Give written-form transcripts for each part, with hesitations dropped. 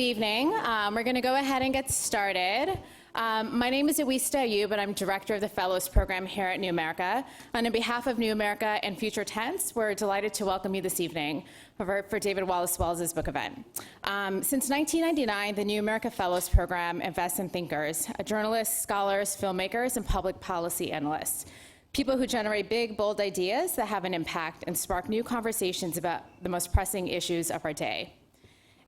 Good evening. We're going to go ahead and get started. My name is Iwista Ayub, and I'm Director of the Fellows Program here at New America. And on behalf of New America and Future Tense, we're delighted to welcome you this evening for David Wallace-Wells' book event. Since 1999, the New America Fellows Program invests in thinkers, journalists, scholars, filmmakers, and public policy analysts. People who generate big, bold ideas that have an impact and spark new conversations about the most pressing issues of our day.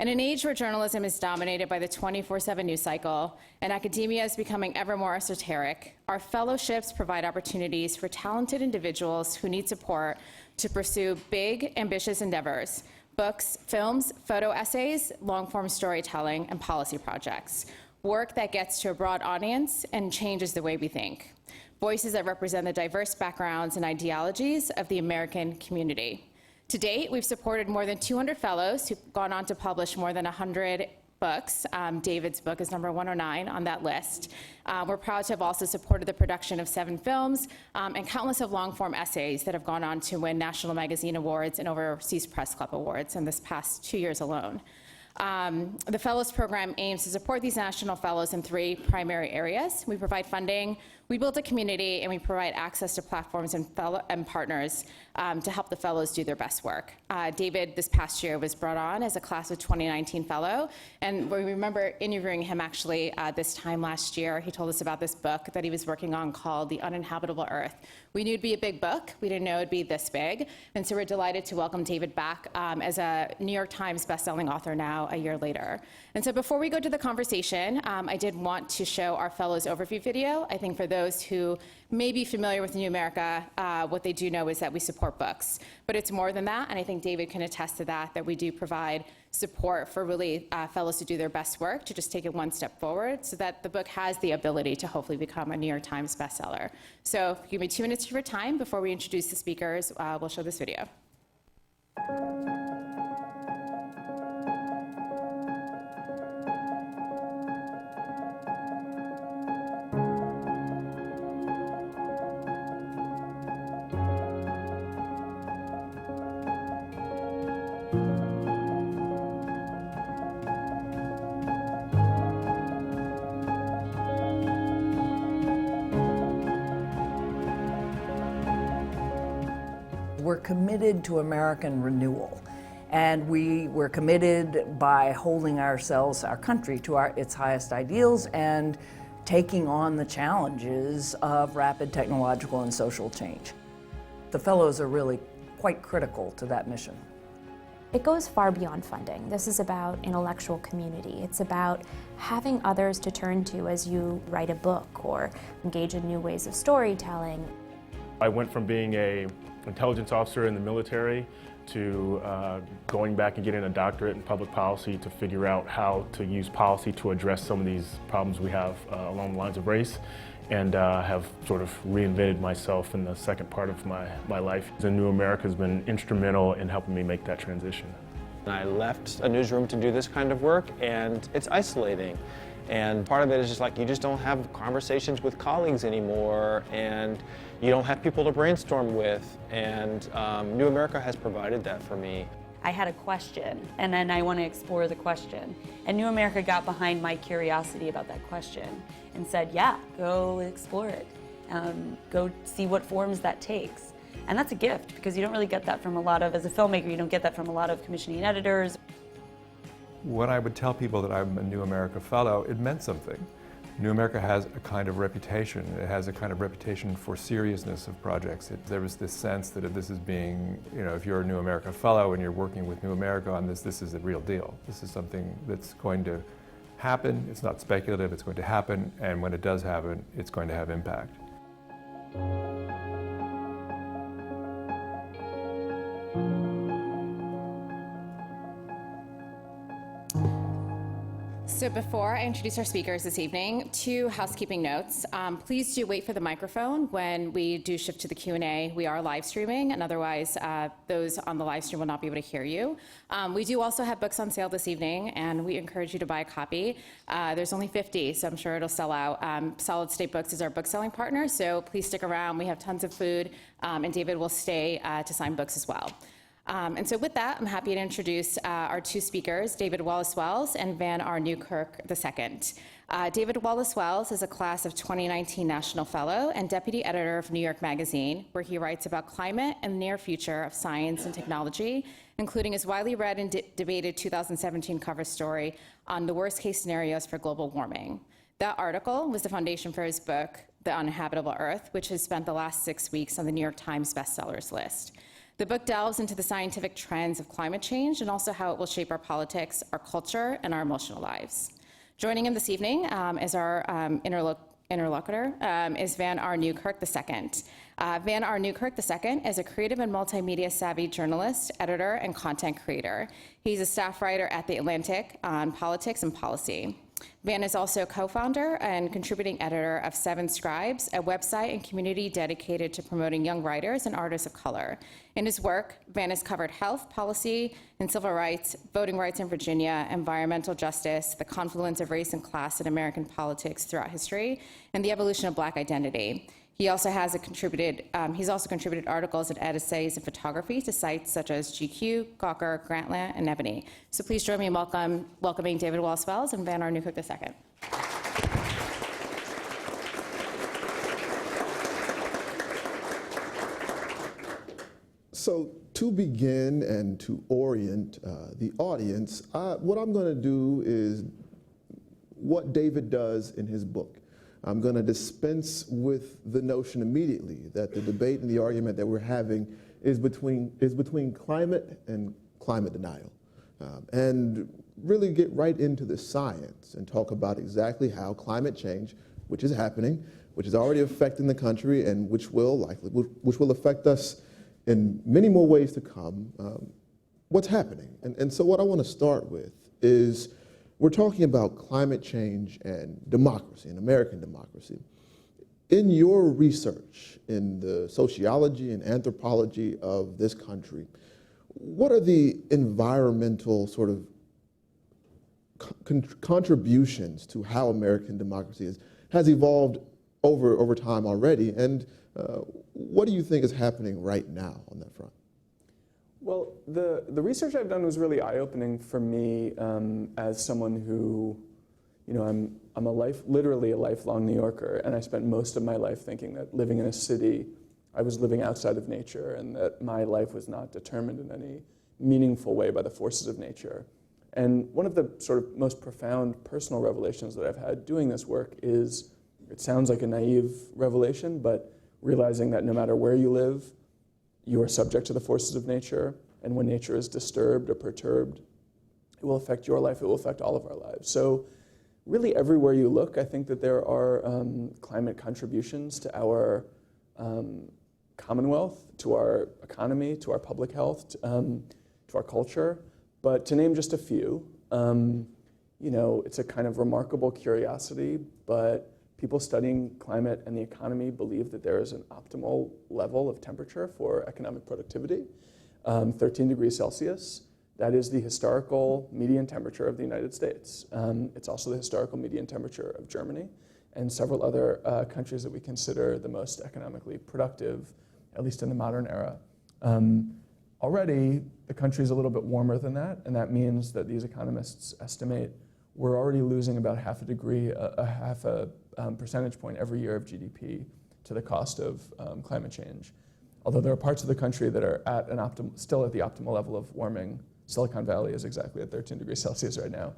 In an age where journalism is dominated by the 24/7 news cycle and academia is becoming ever more esoteric, our fellowships provide opportunities for talented individuals who need support to pursue big, ambitious endeavors: books, films, photo essays, long-form storytelling, and policy projects. Work that gets to a broad audience and changes the way we think. Voices that represent the diverse backgrounds and ideologies of the American community. To date, we've supported more than 200 fellows who've gone on to publish more than 100 books. David's book is number 109 on that list. We're proud to have also supported the production of 7 films and countless of long-form essays that have gone on to win National Magazine Awards and Overseas Press Club Awards in this past 2 years alone. The Fellows Program aims to support these national fellows in 3 primary areas. We provide funding, we build a community, and we provide access to platforms and partners to help the fellows do their best work. David, this past year, was brought on as a class of 2019 fellow, and we remember interviewing him actually this time last year. He told us about this book that he was working on called The Uninhabitable Earth. We knew it'd be a big book. We didn't know it'd be this big, and so we're delighted to welcome David back as a New York Times bestselling author now a year later. And so before we go to the conversation, I did want to show our fellows overview video. I think for those who may be familiar with New America, what they do know is that we support books. But it's more than that, and I think David can attest to that we do provide support for really fellows to do their best work, to just take it one step forward, so that the book has the ability to hopefully become a New York Times bestseller. So give me 2 minutes of your time before we introduce the speakers. We'll show this video. We're committed to American renewal, and we're committed by holding ourselves, our country, to its highest ideals and taking on the challenges of rapid technological and social change. The fellows are really quite critical to that mission. It goes far beyond funding. This is about intellectual community. It's about having others to turn to as you write a book or engage in new ways of storytelling. I went from being an intelligence officer in the military to going back and getting a doctorate in public policy to figure out how to use policy to address some of these problems we have along the lines of race, and have sort of reinvented myself in the second part of my life. And New America has been instrumental in helping me make that transition. I left a newsroom to do this kind of work, and it's isolating. And part of it is just like you just don't have conversations with colleagues anymore, and you don't have people to brainstorm with, and New America has provided that for me. I had a question, and then I want to explore the question. And New America got behind my curiosity about that question and said, yeah, go explore it. Go see what forms that takes. And that's a gift, because you don't really get that from a lot of, as a filmmaker, you don't get that from a lot of commissioning editors. When I would tell people that I'm a New America Fellow, it meant something. New America has a kind of reputation. It has a kind of reputation for seriousness of projects. There was this sense that if this is being, if you're a New America Fellow and you're working with New America on this, this is a real deal. This is something that's going to happen. It's not speculative, it's going to happen, and when it does happen, it's going to have impact. So before I introduce our speakers this evening, 2 housekeeping notes. Please do wait for the microphone when we do shift to the Q&A. We are live streaming, and otherwise those on the live stream will not be able to hear you. We do also have books on sale this evening, and we encourage you to buy a copy. There's only 50, so I'm sure it'll sell out. Solid State Books is our book selling partner, so please stick around. We have tons of food, and David will stay to sign books as well. And so with that, I'm happy to introduce our two speakers, David Wallace-Wells and Van R. Newkirk II. David Wallace-Wells is a class of 2019 National Fellow and Deputy Editor of New York Magazine, where he writes about climate and the near future of science and technology, including his widely read and debated 2017 cover story on the worst-case scenarios for global warming. That article was the foundation for his book, The Uninhabitable Earth, which has spent the last 6 weeks on the New York Times bestsellers list. The book delves into the scientific trends of climate change and also how it will shape our politics, our culture, and our emotional lives. Joining him this evening is our interlocutor, is Van R. Newkirk II. Van R. Newkirk II is a creative and multimedia-savvy journalist, editor, and content creator. He's a staff writer at The Atlantic on politics and policy. Van is also co-founder and contributing editor of Seven Scribes, a website and community dedicated to promoting young writers and artists of color. In his work, Van has covered health, policy, and civil rights, voting rights in Virginia, environmental justice, the confluence of race and class in American politics throughout history, and the evolution of Black identity. He also has contributed articles and essays in photography to sites such as GQ, Gawker, Grantland, and Ebony. So please join me in welcoming David Wallace-Wells and Van R. Newkirk II. So to begin and to orient the audience, what I'm going to do is what David does in his book. I'm going to dispense with the notion immediately that the debate and the argument that we're having is between climate and climate denial, and really get right into the science and talk about exactly how climate change, which is happening, which is already affecting the country, and which will affect us in many more ways to come, what's happening. And so what I want to start with is we're talking about climate change and democracy, and American democracy. In your research in the sociology and anthropology of this country, what are the environmental sort of contributions to how American democracy has evolved over time already? And what do you think is happening right now on that front? Well, the research I've done was really eye-opening for me as someone who, I'm literally a lifelong New Yorker, and I spent most of my life thinking that living in a city, I was living outside of nature, and that my life was not determined in any meaningful way by the forces of nature. And one of the sort of most profound personal revelations that I've had doing this work is, it sounds like a naive revelation, but realizing that no matter where you live, you are subject to the forces of nature, and when nature is disturbed or perturbed, it will affect your life, it will affect all of our lives. So really everywhere you look, I think that there are climate contributions to our commonwealth, to our economy, to our public health, to our culture. But to name just a few, it's a kind of remarkable curiosity, but people studying climate and the economy believe that there is an optimal level of temperature for economic productivity, 13 degrees Celsius. That is the historical median temperature of the United States. It's also the historical median temperature of Germany and several other countries that we consider the most economically productive, at least in the modern era. Already, the country is a little bit warmer than that, and that means that these economists estimate we're already losing about half a percentage point every year of GDP to the cost of climate change. Although there are parts of the country that are at still at the optimal level of warming. Silicon Valley is exactly at 13 degrees Celsius right now.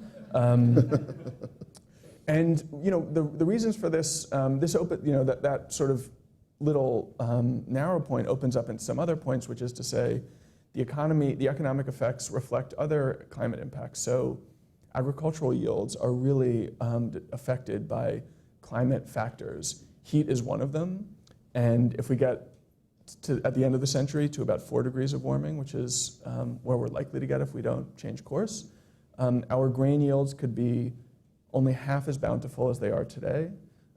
And the reasons for this, that sort of little narrow point opens up into some other points, which is to say the economic effects reflect other climate impacts. So agricultural yields are really affected by climate factors. Heat is one of them, and if we get at the end of the century to about 4 degrees of warming, which is where we're likely to get if we don't change course, our grain yields could be only half as bountiful as they are today.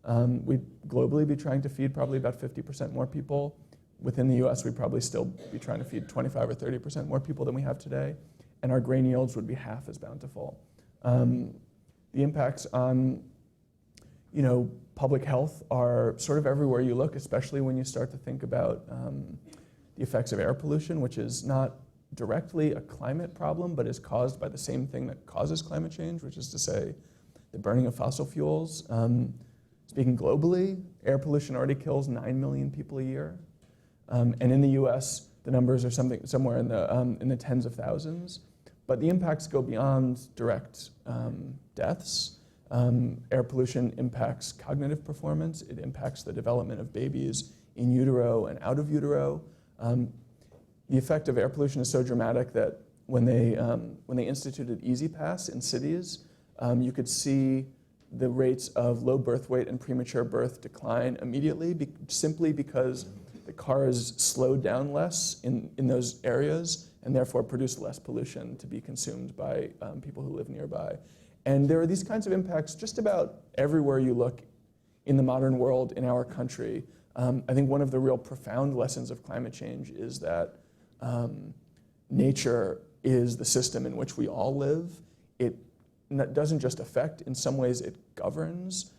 We'd globally be trying to feed probably about 50% more people. Within the US, we'd probably still be trying to feed 25 or 30% more people than we have today, and our grain yields would be half as bountiful. The impacts on public health are sort of everywhere you look, especially when you start to think about the effects of air pollution, which is not directly a climate problem, but is caused by the same thing that causes climate change, which is to say the burning of fossil fuels. Speaking globally, air pollution already kills 9 million people a year. And in the US, the numbers are somewhere in the tens of thousands. But the impacts go beyond direct deaths. Air pollution impacts cognitive performance. It impacts the development of babies in utero and out of utero. The effect of air pollution is so dramatic that when they instituted Easy Pass in cities, you could see the rates of low birth weight and premature birth decline immediately, simply because the cars slowed down less in those areas and therefore produce less pollution to be consumed by people who live nearby. And there are these kinds of impacts just about everywhere you look in the modern world, in our country. I think one of the real profound lessons of climate change is that nature is the system in which we all live. It doesn't just affect, in some ways it governs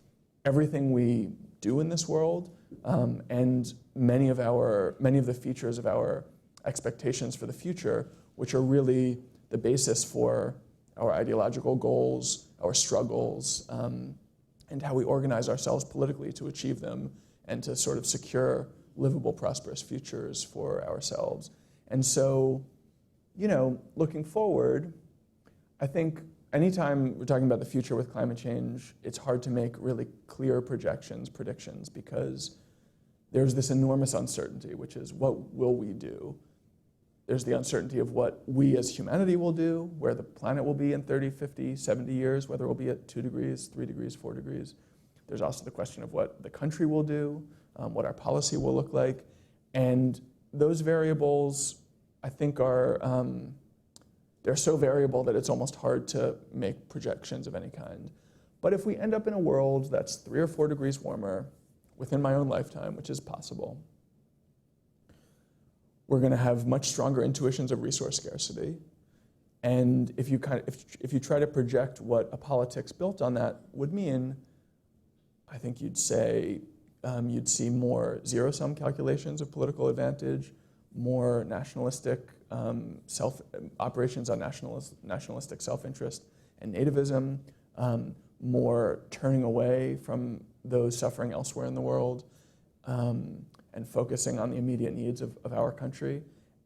everything we do in this world, and many of the features of our expectations for the future, which are really the basis for our ideological goals, our struggles, and how we organize ourselves politically to achieve them and to sort of secure livable, prosperous futures for ourselves. And so, looking forward, I think anytime we're talking about the future with climate change, it's hard to make really clear predictions, because there's this enormous uncertainty, which is what will we do? There's the uncertainty of what we as humanity will do, where the planet will be in 30, 50, 70 years, whether it will be at 2 degrees, 3 degrees, 4 degrees. There's also the question of what the country will do, what our policy will look like. And those variables, I think, are they're so variable that it's almost hard to make projections of any kind. But if we end up in a world that's 3 or 4 degrees warmer within my own lifetime, which is possible, we're going to have much stronger intuitions of resource scarcity. And if you try to project what a politics built on that would mean, I think you'd say you'd see more zero-sum calculations of political advantage, more nationalistic operations on nationalistic self-interest and nativism, more turning away from those suffering elsewhere in the world, and focusing on the immediate needs of our country.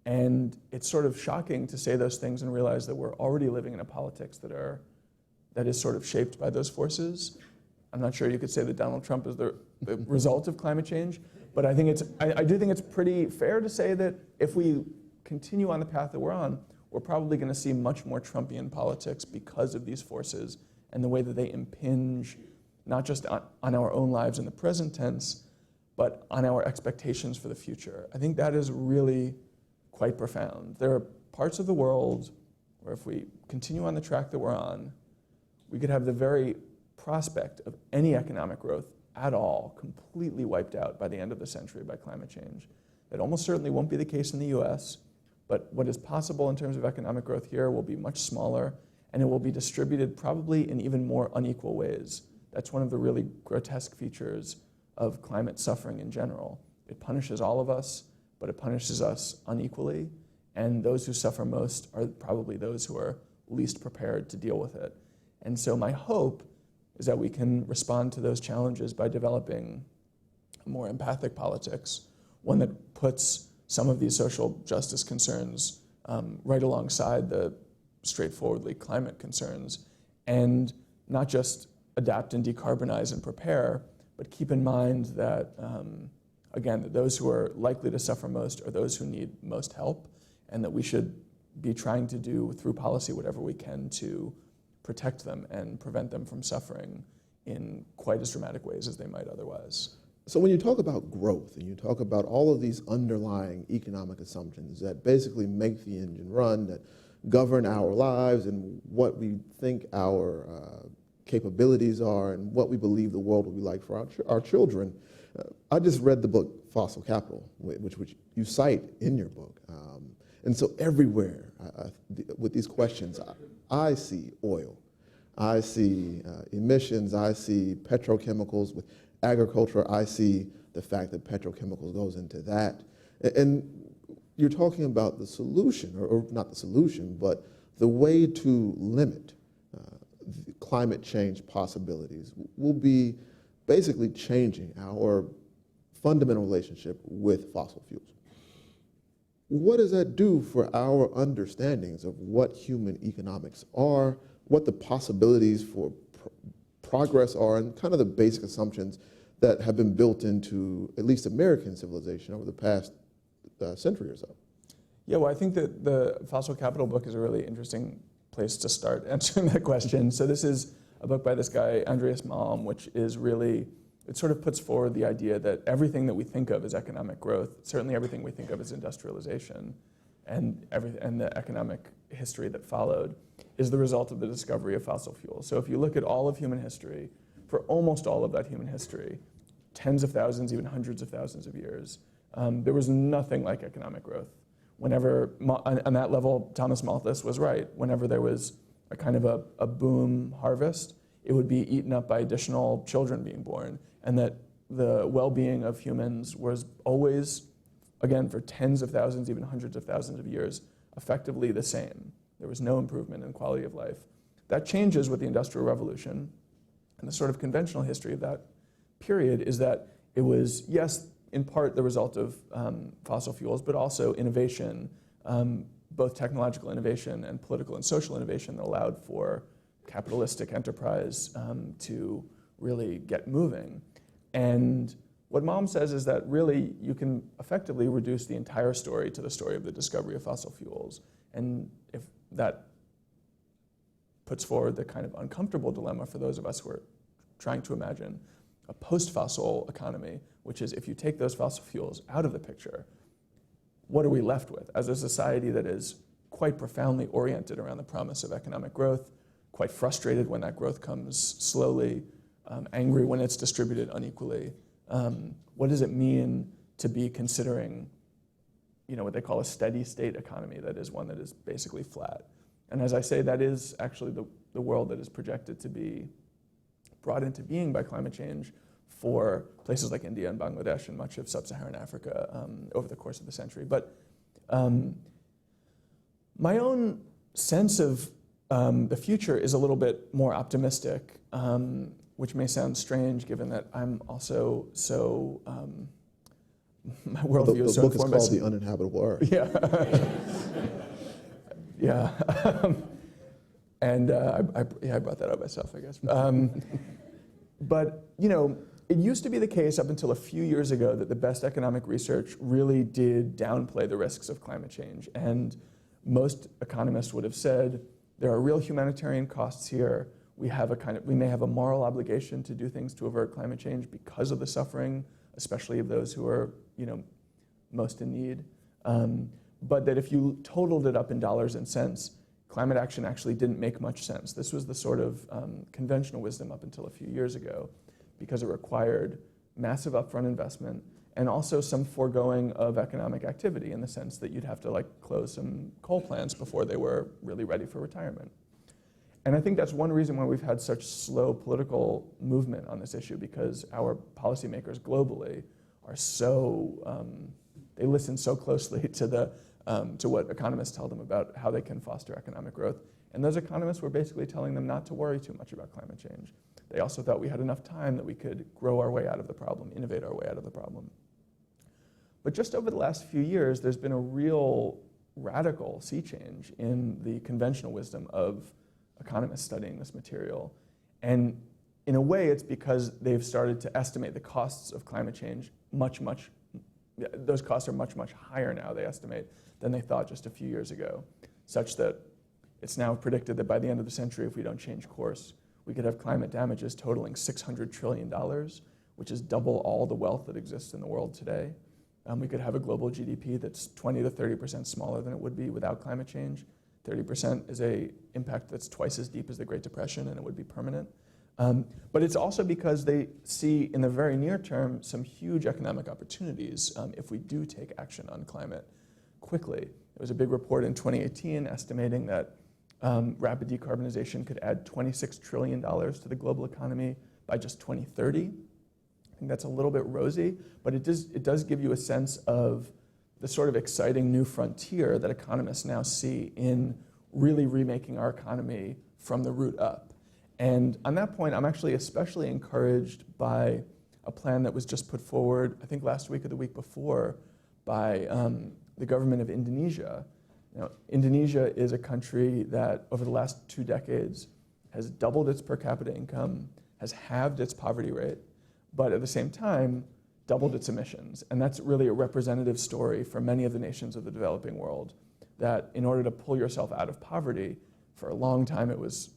And it's sort of shocking to say those things and realize that we're already living in a politics that is sort of shaped by those forces. I'm not sure you could say that Donald Trump is the result of climate change, but I do think it's pretty fair to say that if we continue on the path that we're on, we're probably going to see much more Trumpian politics because of these forces and the way that they impinge not just on our own lives in the present tense, but on our expectations for the future. I think that is really quite profound. There are parts of the world where if we continue on the track that we're on, we could have the very prospect of any economic growth at all completely wiped out by the end of the century by climate change. That almost certainly won't be the case in the US, but what is possible in terms of economic growth here will be much smaller, and it will be distributed probably in even more unequal ways. That's one of the really grotesque features of climate suffering in general. It punishes all of us, but it punishes us unequally, and those who suffer most are probably those who are least prepared to deal with it. And so my hope is that we can respond to those challenges by developing a more empathic politics, one that puts some of these social justice concerns right alongside the straightforwardly climate concerns, and not just adapt and decarbonize and prepare, but keep in mind that, again, that those who are likely to suffer most are those who need most help, and that we should be trying to do through policy whatever we can to protect them and prevent them from suffering in quite as dramatic ways as they might otherwise. So when you talk about growth and you talk about all of these underlying economic assumptions that basically make the engine run, that govern our lives and what we think our capabilities are and what we believe the world will be like for our children, I just read the book Fossil Capital, which you cite in your book. And so everywhere with these questions, I see oil, I see emissions, I see petrochemicals. With agriculture, I see the fact that petrochemicals goes into that. And you're talking about the solution, or not the solution, but the way to limit the climate change possibilities will be basically changing our fundamental relationship with fossil fuels. What does that do for our understandings of what human economics are, what the possibilities for progress are, and kind of the basic assumptions that have been built into at least American civilization over the past century or so? Yeah, well, I think that the Fossil Capital book is a really interesting place to start answering that question. So this is a book by this guy, Andreas Malm, which is really, it sort of puts forward the idea that everything that we think of as economic growth, certainly everything we think of as industrialization, and the economic history that followed, is the result of the discovery of fossil fuels. So if you look at all of human history, for almost all of that human history, tens of thousands, even hundreds of thousands of years, there was nothing like economic growth. Whenever, on that level, Thomas Malthus was right. Whenever there was a kind of a boom harvest, it would be eaten up by additional children being born, and that the well-being of humans was always, again, for tens of thousands, even hundreds of thousands of years, effectively the same. There was no improvement in quality of life. That changes with the Industrial Revolution, and the sort of conventional history of that period is that it was, yes, in part the result of fossil fuels, but also innovation, both technological innovation and political and social innovation that allowed for capitalistic enterprise to really get moving. And what Malm says is that really you can effectively reduce the entire story to the story of the discovery of fossil fuels. And if that puts forward the kind of uncomfortable dilemma for those of us who are trying to imagine a post-fossil economy, which is if you take those fossil fuels out of the picture, what are we left with as a society that is quite profoundly oriented around the promise of economic growth, quite frustrated when that growth comes slowly, angry when it's distributed unequally? What does it mean to be considering, what they call a steady state economy, that is one that is basically flat? And as I say, that is actually the world that is projected to be brought into being by climate change for places like India and Bangladesh and much of sub-Saharan Africa over the course of the century. But my own sense of the future is a little bit more optimistic, which may sound strange given that I'm also so, my worldview is so informed. The book informed is called The Uninhabitable Earth. Yeah. Yeah. And I brought that up myself, I guess. But, it used to be the case up until a few years ago that the best economic research really did downplay the risks of climate change. And most economists would have said, there are real humanitarian costs here. We may have a moral obligation to do things to avert climate change because of the suffering, especially of those who are, most in need. But that if you totaled it up in dollars and cents, climate action actually didn't make much sense. This was the sort of conventional wisdom up until a few years ago, because it required massive upfront investment and also some foregoing of economic activity in the sense that you'd have to close some coal plants before they were really ready for retirement. And I think that's one reason why we've had such slow political movement on this issue, because our policymakers globally are so, they listen so closely to what economists tell them about how they can foster economic growth. And those economists were basically telling them not to worry too much about climate change. They also thought we had enough time that we could grow our way out of the problem, innovate our way out of the problem. But just over the last few years, there's been a real radical sea change in the conventional wisdom of economists studying this material. And in a way, it's because they've started to estimate the costs of climate change those costs are much, much higher now, they estimate, than they thought just a few years ago, such that it's now predicted that by the end of the century, if we don't change course, we could have climate damages totaling $600 trillion, which is double all the wealth that exists in the world today. We could have a global GDP that's 20 to 30% smaller than it would be without climate change. 30% is an impact that's twice as deep as the Great Depression, and it would be permanent. But it's also because they see in the very near term some huge economic opportunities if we do take action on climate quickly. There was a big report in 2018 estimating that rapid decarbonization could add $26 trillion to the global economy by just 2030. I think that's a little bit rosy, but it does give you a sense of the sort of exciting new frontier that economists now see in really remaking our economy from the root up. And on that point, I'm actually especially encouraged by a plan that was just put forward, I think last week or the week before, by the government of Indonesia. Now, Indonesia is a country that over the last 2 decades has doubled its per capita income, has halved its poverty rate, but at the same time, doubled its emissions. And that's really a representative story for many of the nations of the developing world, that in order to pull yourself out of poverty, for a long time it was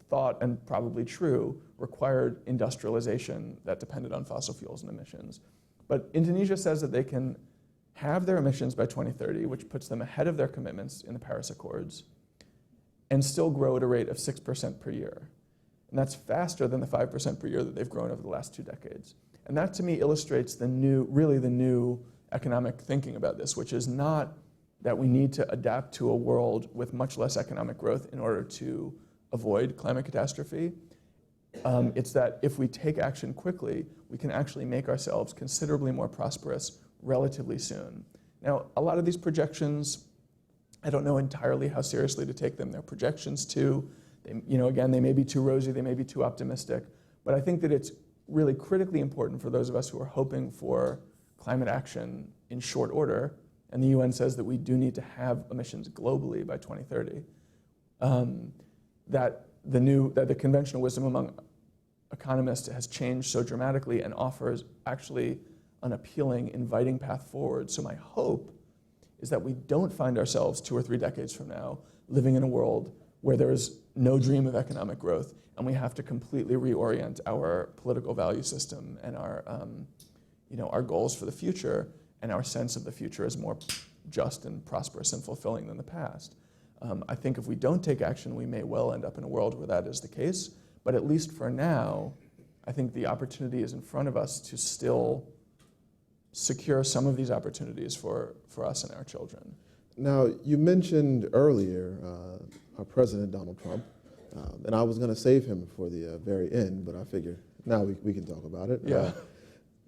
thought, and probably true, required industrialization that depended on fossil fuels and emissions. But Indonesia says that they can halve their emissions by 2030, which puts them ahead of their commitments in the Paris Accords, and still grow at a rate of 6% per year. And that's faster than the 5% per year that they've grown over the last 2 decades. And that to me illustrates the new economic thinking about this, which is not that we need to adapt to a world with much less economic growth in order to avoid climate catastrophe. It's that if we take action quickly, we can actually make ourselves considerably more prosperous relatively soon. Now, a lot of these projections, I don't know entirely how seriously to take them. They're projections too. Again, they may be too rosy, they may be too optimistic, but I think that it's really critically important for those of us who are hoping for climate action in short order, and the UN says that we do need to have emissions globally by 2030, that the conventional wisdom among economists has changed so dramatically and offers actually an appealing, inviting path forward. So my hope is that we don't find ourselves 2 or 3 decades from now living in a world where there is no dream of economic growth, and we have to completely reorient our political value system and our goals for the future, and our sense of the future as more just and prosperous and fulfilling than the past. I think if we don't take action, we may well end up in a world where that is the case, but at least for now, I think the opportunity is in front of us to still secure some of these opportunities for us and our children. Now, you mentioned earlier our President, Donald Trump, and I was going to save him for the very end, but I figure now we can talk about it. Yeah.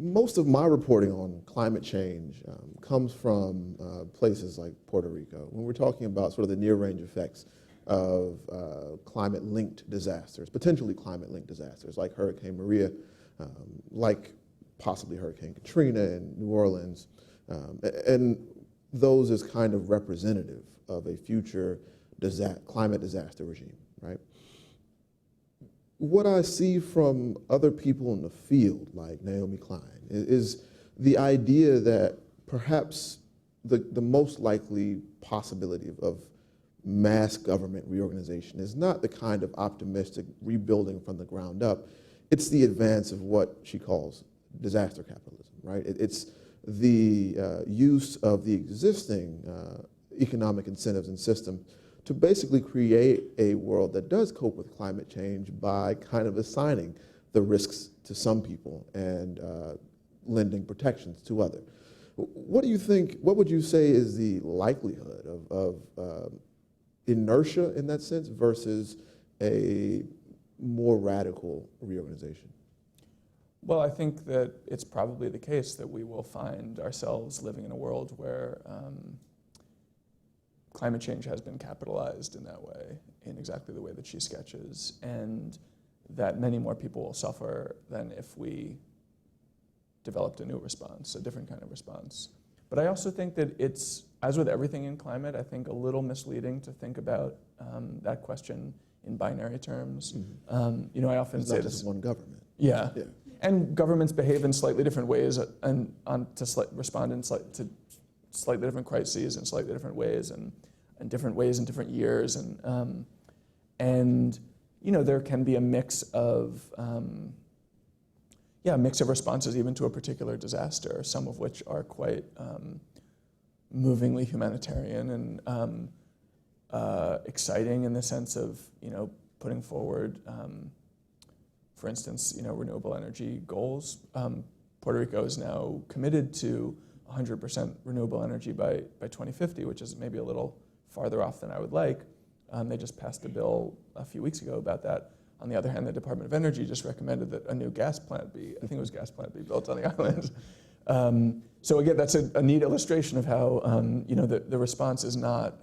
Most of my reporting on climate change comes from places like Puerto Rico, when we're talking about sort of the near-range effects of climate-linked disasters, potentially climate-linked disasters like Hurricane Maria, like possibly Hurricane Katrina in New Orleans, and those as kind of representative of a future climate disaster regime, right? What I see from other people in the field, like Naomi Klein, is the idea that perhaps the most likely possibility of mass government reorganization is not the kind of optimistic rebuilding from the ground up. It's the advance of what she calls disaster capitalism, right? It's the use of the existing economic incentives and system to basically create a world that does cope with climate change by kind of assigning the risks to some people and lending protections to others. What do you think, what would you say is the likelihood of inertia in that sense versus a more radical reorganization? Well, I think that it's probably the case that we will find ourselves living in a world where climate change has been capitalized in that way, in exactly the way that she sketches, and that many more people will suffer than if we developed a new response, a different kind of response. But I also think that it's, as with everything in climate, I think a little misleading to think about that question in binary terms. Mm-hmm. I often say this. It's not just one government. Yeah. And governments behave in slightly different ways and respond in to slightly different crises in slightly different ways and different ways in different years. And there can be a mix of responses even to a particular disaster, some of which are quite movingly humanitarian and exciting in the sense of, putting forward, for instance, renewable energy goals. Puerto Rico is now committed to 100% renewable energy by 2050, which is maybe a little farther off than I would like. They just passed a bill a few weeks ago about that. On the other hand, the Department of Energy just recommended that a new gas plant be built on the island. So again, that's a neat illustration of how the response is not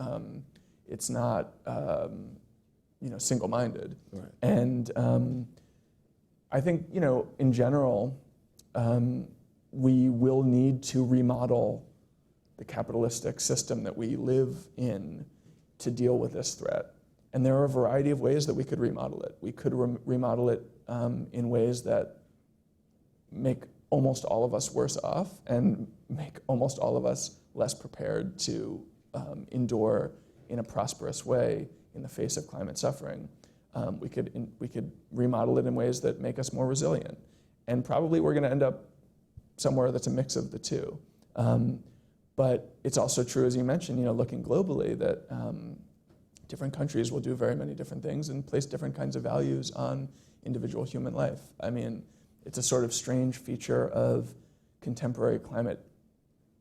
single-minded. Right. And I think in general, we will need to remodel the capitalistic system that we live in to deal with this threat. And there are a variety of ways that we could remodel it. We could remodel it in ways that make almost all of us worse off and make almost all of us less prepared to endure in a prosperous way in the face of climate suffering. We could remodel it in ways that make us more resilient. And probably we're going to end up somewhere that's a mix of the two. But it's also true, as you mentioned, looking globally, that different countries will do very many different things and place different kinds of values on individual human life. I mean, it's a sort of strange feature of contemporary climate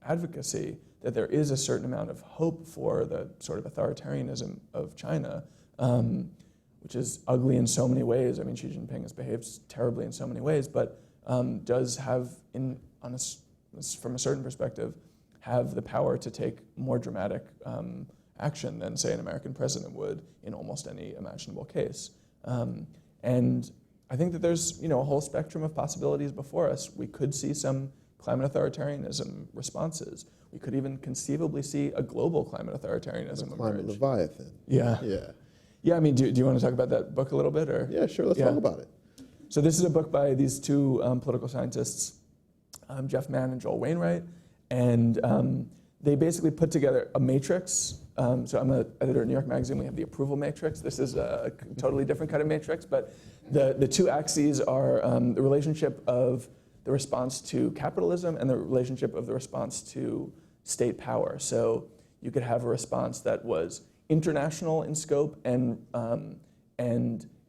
advocacy that there is a certain amount of hope for the sort of authoritarianism of China, which is ugly in so many ways. I mean, Xi Jinping has behaved terribly in so many ways, but does have, from a certain perspective, have the power to take more dramatic action than, say, an American president would in almost any imaginable case. And I think that there's a whole spectrum of possibilities before us. We could see some climate authoritarianism responses. We could even conceivably see a global climate authoritarianism The climate emerge. Leviathan. Yeah. Yeah. Yeah, I mean, do you want to talk about that book a little bit? Or? Yeah, sure. Let's talk about it. So this is a book by these two political scientists, Jeff Mann and Joel Wainwright, and they basically put together a matrix. So I'm an editor at New York Magazine. We have the approval matrix. This is a totally different kind of matrix, but the two axes are the relationship of the response to capitalism and the relationship of the response to state power. So you could have a response that was international in scope and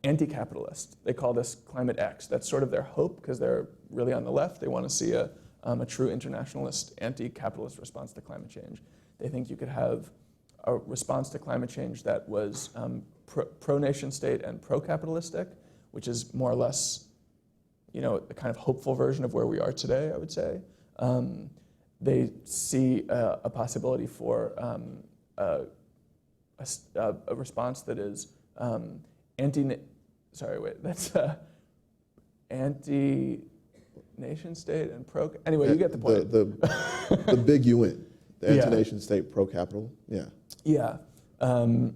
anti-capitalist. They call this Climate X. That's sort of their hope because they're really on the left. They want to see a true internationalist, anti-capitalist response to climate change. They think you could have a response to climate change that was pro-nation state and pro-capitalistic, which is more or less, a kind of hopeful version of where we are today, I would say. They see a possibility for a response that is anti-nation state and pro. Anyway, you get the point. The big UN, the anti-nation state, pro-capital. Yeah. Yeah, and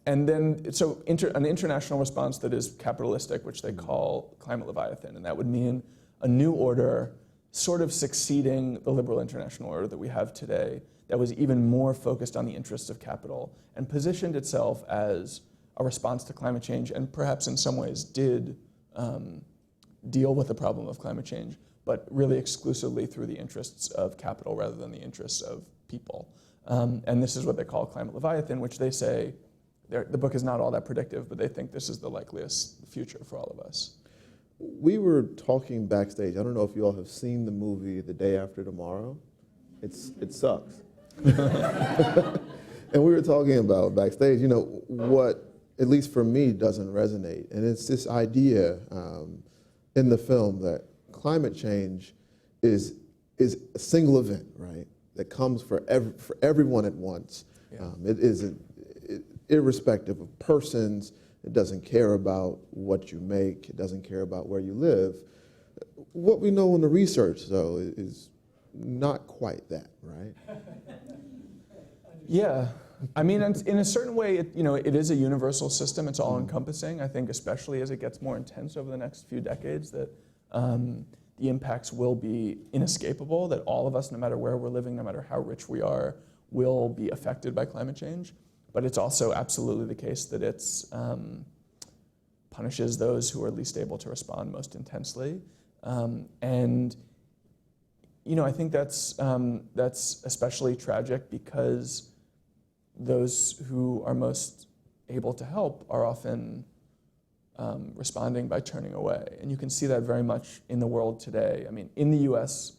then so an international response that is capitalistic, which they call climate Leviathan, and that would mean a new order, sort of succeeding the liberal international order that we have today, that was even more focused on the interests of capital and positioned itself as a response to climate change, and perhaps in some ways did deal with the problem of climate change, but really exclusively through the interests of capital rather than the interests of people. And this is what they call climate Leviathan, which they say, the book is not all that predictive, but they think this is the likeliest future for all of us. We were talking backstage. I don't know if you all have seen the movie The Day After Tomorrow. It sucks. And we were talking about backstage, what, at least for me, doesn't resonate. And it's this idea in the film that climate change is a single event, right? That comes for everyone at once. Yeah. It isn't irrespective of persons. It doesn't care about what you make. It doesn't care about where you live. What we know in the research, though, is not quite that, right? Yeah. I mean, in a certain way, it is a universal system. It's all-encompassing. I think especially as it gets more intense over the next few decades, that the impacts will be inescapable, that all of us, no matter where we're living, no matter how rich we are, will be affected by climate change. But it's also absolutely the case that it punishes those who are least able to respond most intensely. And I think that's especially tragic because those who are most able to help are often responding by turning away. And you can see that very much in the world today. I mean, in the US,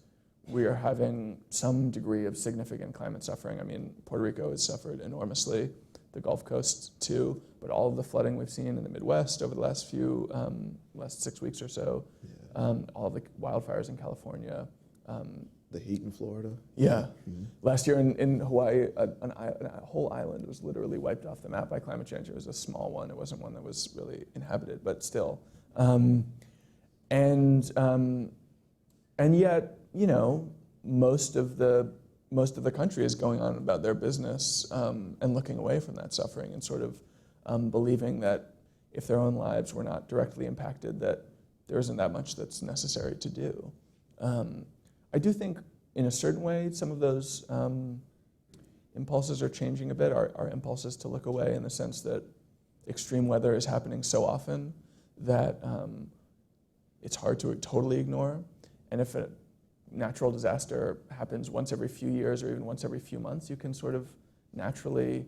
we are having some degree of significant climate suffering. I mean, Puerto Rico has suffered enormously, the Gulf Coast too, but all of the flooding we've seen in the Midwest over the last 6 weeks or so, all of the wildfires in California, The heat in Florida? Yeah. Last year in Hawaii, a whole island was literally wiped off the map by climate change. It was a small one. It wasn't one that was really inhabited, but still. And yet, you know, most of the country is going on about their business and looking away from that suffering and sort of believing that if their own lives were not directly impacted, that there isn't that much that's necessary to do. I do think, in a certain way, some of those impulses are changing a bit, our impulses to look away, in the sense that extreme weather is happening so often that it's hard to totally ignore. And if a natural disaster happens once every few years or even once every few months, you can sort of naturally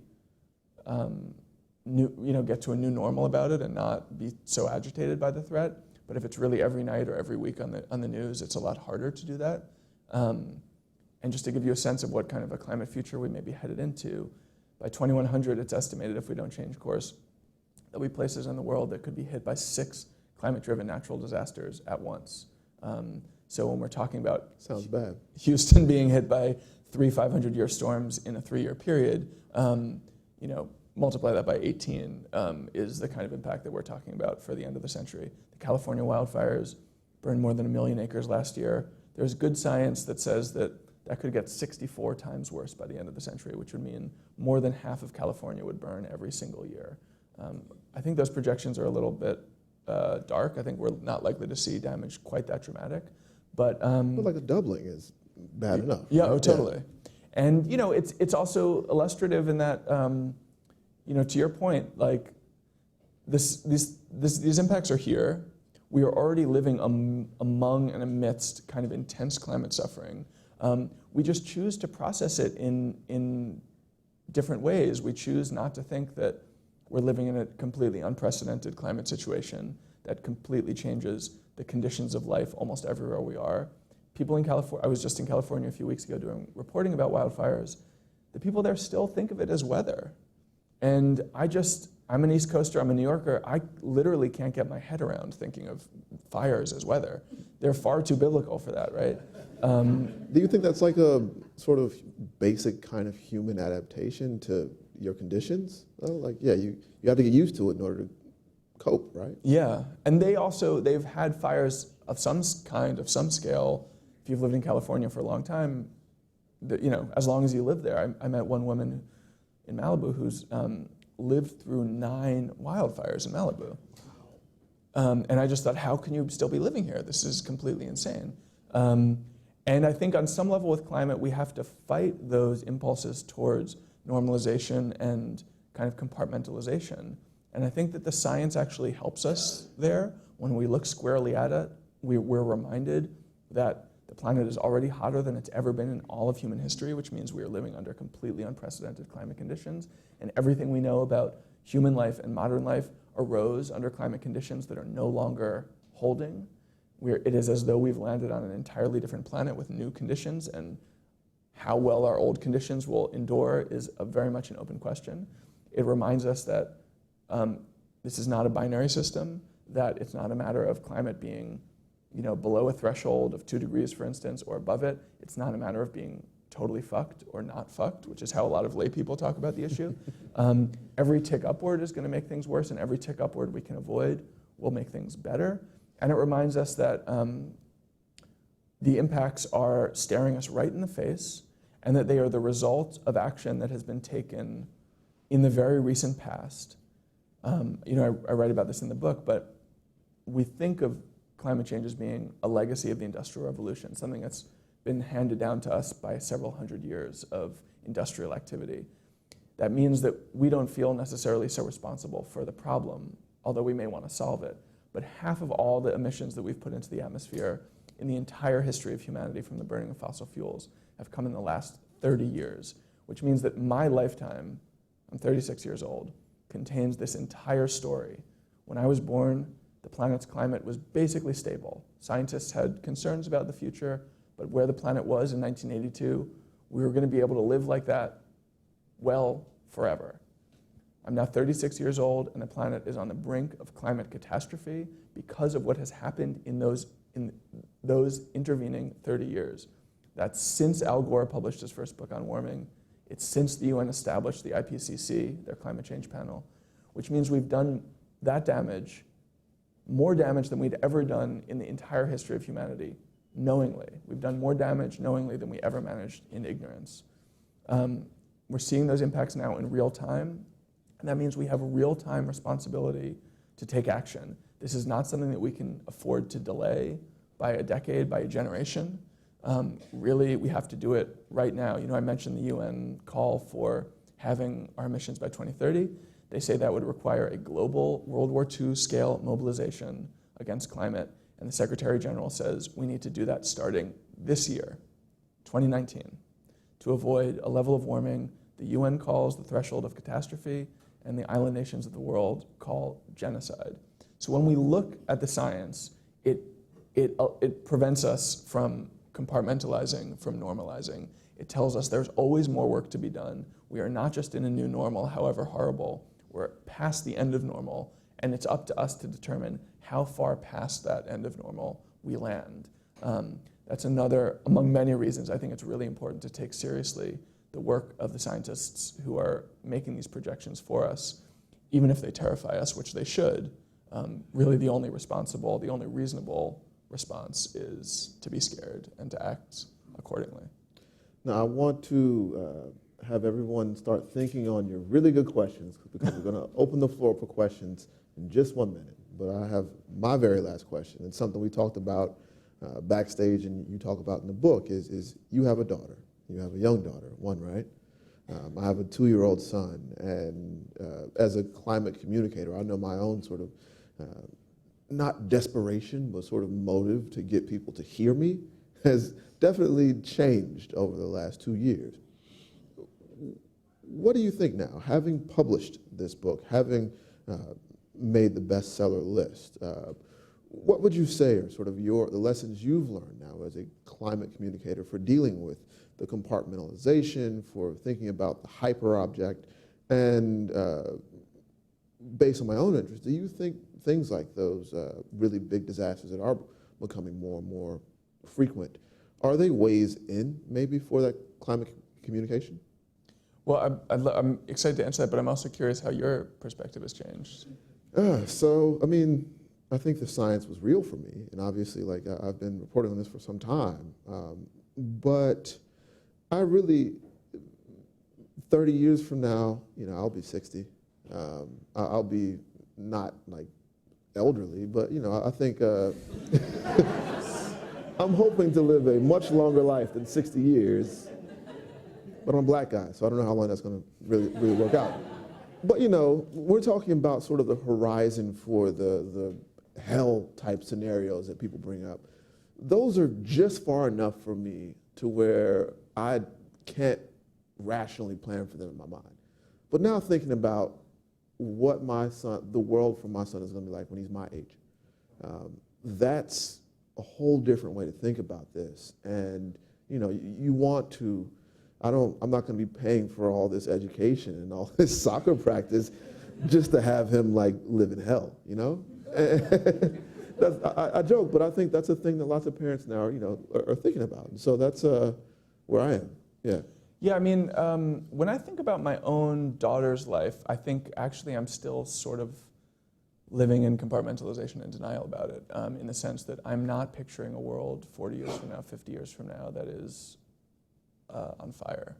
get to a new normal about it and not be so agitated by the threat. But if it's really every night or every week on the news, it's a lot harder to do that. And just to give you a sense of what kind of a climate future we may be headed into, by 2100, it's estimated, if we don't change course, there'll be places in the world that could be hit by 6 climate-driven natural disasters at once. So when we're talking about Sounds bad. Houston being hit by 3 500-year storms in a 3-year period, multiply that by 18 is the kind of impact that we're talking about for the end of the century. The California wildfires burned more than 1 million acres last year. There's good science that says that could get 64 times worse by the end of the century, which would mean more than half of California would burn every single year. I think those projections are a little bit dark. I think we're not likely to see damage quite that dramatic. But like a doubling is bad enough. Yeah, right? oh, totally. And it's also illustrative in that, to your point, like these impacts are here. We are already living among and amidst kind of intense climate suffering. We just choose to process it in different ways. We choose not to think that we're living in a completely unprecedented climate situation that completely changes the conditions of life almost everywhere we are. People in California, I was just in California a few weeks ago reporting about wildfires. The people there still think of it as weather. And I'm an East Coaster, I'm a New Yorker, I literally can't get my head around thinking of fires as weather. They're far too biblical for that, right? Do you think that's like a sort of basic kind of human adaptation to your conditions? Well, you have to get used to it in order to cope, right? Yeah, and they've had fires of some kind, of some scale. If you've lived in California for a long time, as long as you live there. I met one woman in Malibu who's lived through 9 wildfires in Malibu. And I just thought, how can you still be living here? This is completely insane. And I think on some level with climate, we have to fight those impulses towards normalization and kind of compartmentalization. And I think that the science actually helps us there. When we look squarely at it, we're reminded that the planet is already hotter than it's ever been in all of human history, which means we are living under completely unprecedented climate conditions. And everything we know about human life and modern life arose under climate conditions that are no longer holding. It is as though we've landed on an entirely different planet with new conditions, and how well our old conditions will endure is very much an open question. It reminds us that this is not a binary system, that it's not a matter of climate being below a threshold of 2 degrees, for instance, or above it. It's not a matter of being totally fucked or not fucked, which is how a lot of lay people talk about the issue. Every tick upward is going to make things worse, and every tick upward we can avoid will make things better. And it reminds us that the impacts are staring us right in the face, and that they are the result of action that has been taken in the very recent past. I write about this in the book, but we think of climate change as being a legacy of the Industrial Revolution, something that's been handed down to us by several hundred years of industrial activity. That means that we don't feel necessarily so responsible for the problem, although we may want to solve it. But half of all the emissions that we've put into the atmosphere in the entire history of humanity from the burning of fossil fuels have come in the last 30 years, which means that my lifetime, I'm 36 years old, contains this entire story. When I was born, the planet's climate was basically stable. Scientists had concerns about the future, but where the planet was in 1982, we were going to be able to live like that well forever. I'm now 36 years old, and the planet is on the brink of climate catastrophe because of what has happened in those intervening 30 years. That's since Al Gore published his first book on warming. It's since the UN established the IPCC, their climate change panel, which means we've done that damage, more damage than we'd ever done in the entire history of humanity, knowingly. We've done more damage knowingly than we ever managed in ignorance. We're seeing those impacts now in real time, and that means we have a real-time responsibility to take action. This is not something that we can afford to delay by a decade, by a generation. Really, we have to do it right now. You know, I mentioned the UN call for having our emissions by 2030. They say that would require a global World War II scale mobilization against climate. And the Secretary General says we need to do that starting this year, 2019, to avoid a level of warming the UN calls the threshold of catastrophe and the island nations of the world call genocide. So when we look at the science, it prevents us from compartmentalizing, from normalizing. It tells us there's always more work to be done. We are not just in a new normal, however horrible. We're past the end of normal, and it's up to us to determine how far past that end of normal we land. That's another, among many reasons, I think it's really important to take seriously the work of the scientists who are making these projections for us, even if they terrify us, which they should. Really the only responsible, the only reasonable response is to be scared and to act accordingly. Now, I want to have everyone start thinking on your really good questions, because we're going to open the floor for questions in just 1 minute. But I have my very last question. It's something we talked about backstage and you talk about in the book, is you have a daughter. You have a young daughter, one, right? I have a 2-year-old son, and as a climate communicator, I know my own sort of, not desperation, but sort of motive to get people to hear me has definitely changed over the last 2 years. What do you think now, having published this book, having made the bestseller list, what would you say are sort of the lessons you've learned now as a climate communicator for dealing with the compartmentalization, for thinking about the hyper-object, and based on my own interest, do you think things like those really big disasters that are becoming more and more frequent, are they ways in maybe for that climate communication? Well, I'm excited to answer that, but I'm also curious how your perspective has changed. So, I mean, I think the science was real for me, and obviously, like, I've been reporting on this for some time, but I really, 30 years from now, you know, I'll be 60. I'll be not like elderly, but, you know, I think I'm hoping to live a much longer life than 60 years, but I'm a black guy, so I don't know how long that's going to really work out. But, you know, we're talking about sort of the horizon for the hell-type scenarios that people bring up. Those are just far enough for me to where I can't rationally plan for them in my mind. But now thinking about what my son, the world for my son is going to be like when he's my age, that's a whole different way to think about this. And, you know, you want to, I'm not going to be paying for all this education and all this soccer practice just to have him like live in hell, you know? I joke, but I think that's a thing that lots of parents now are thinking about. And so that's where I am, yeah. Yeah, I mean, when I think about my own daughter's life, I think actually I'm still sort of living in compartmentalization and denial about it, in the sense that I'm not picturing a world 40 years from now, 50 years from now that is on fire.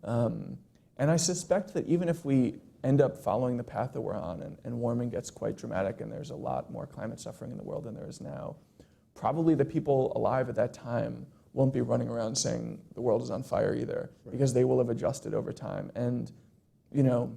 And I suspect that even if we end up following the path that we're on and warming gets quite dramatic and there's a lot more climate suffering in the world than there is now, probably the people alive at that time won't be running around saying the world is on fire either, right, because they will have adjusted over time. And, you know,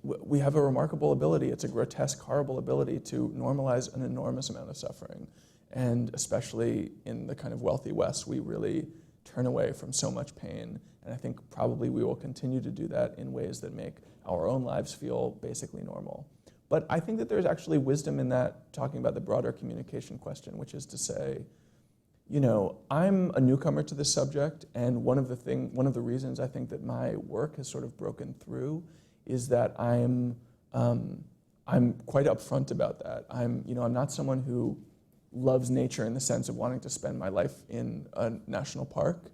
we have a remarkable ability, it's a grotesque, horrible ability to normalize an enormous amount of suffering. And especially in the kind of wealthy West, we really turn away from so much pain. And I think probably we will continue to do that in ways that make our own lives feel basically normal. But I think that there's actually wisdom in that, talking about the broader communication question, which is to say, you know, I'm a newcomer to this subject, and one of the reasons I think that my work has sort of broken through is that I'm quite upfront about that. I'm not someone who loves nature in the sense of wanting to spend my life in a national park.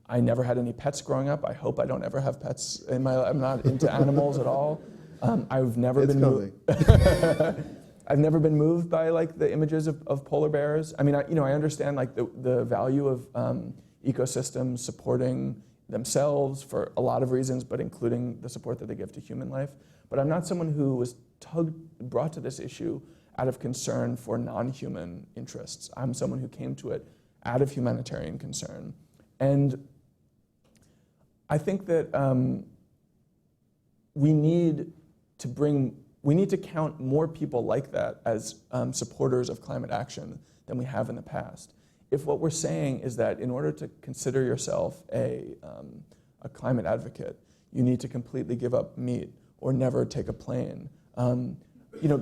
I never had any pets growing up. I hope I don't ever have pets in my life. I'm not into animals at all. I've never been moved by like the images of polar bears. I mean, I understand like the value of ecosystems supporting themselves for a lot of reasons, but including the support that they give to human life. But I'm not someone who was brought to this issue out of concern for non-human interests. I'm someone who came to it out of humanitarian concern. And I think that we need to count more people like that as supporters of climate action than we have in the past. If what we're saying is that in order to consider yourself a climate advocate, you need to completely give up meat or never take a plane.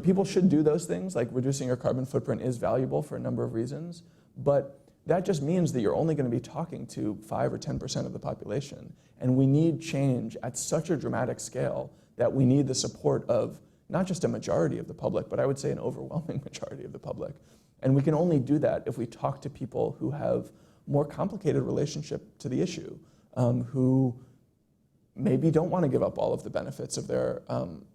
People should do those things, like reducing your carbon footprint is valuable for a number of reasons, but that just means that you're only going to be talking to 5 or 10% of the population. And we need change at such a dramatic scale that we need the support of not just a majority of the public, but I would say an overwhelming majority of the public. And we can only do that if we talk to people who have more complicated relationship to the issue, who maybe don't want to give up all of the benefits of their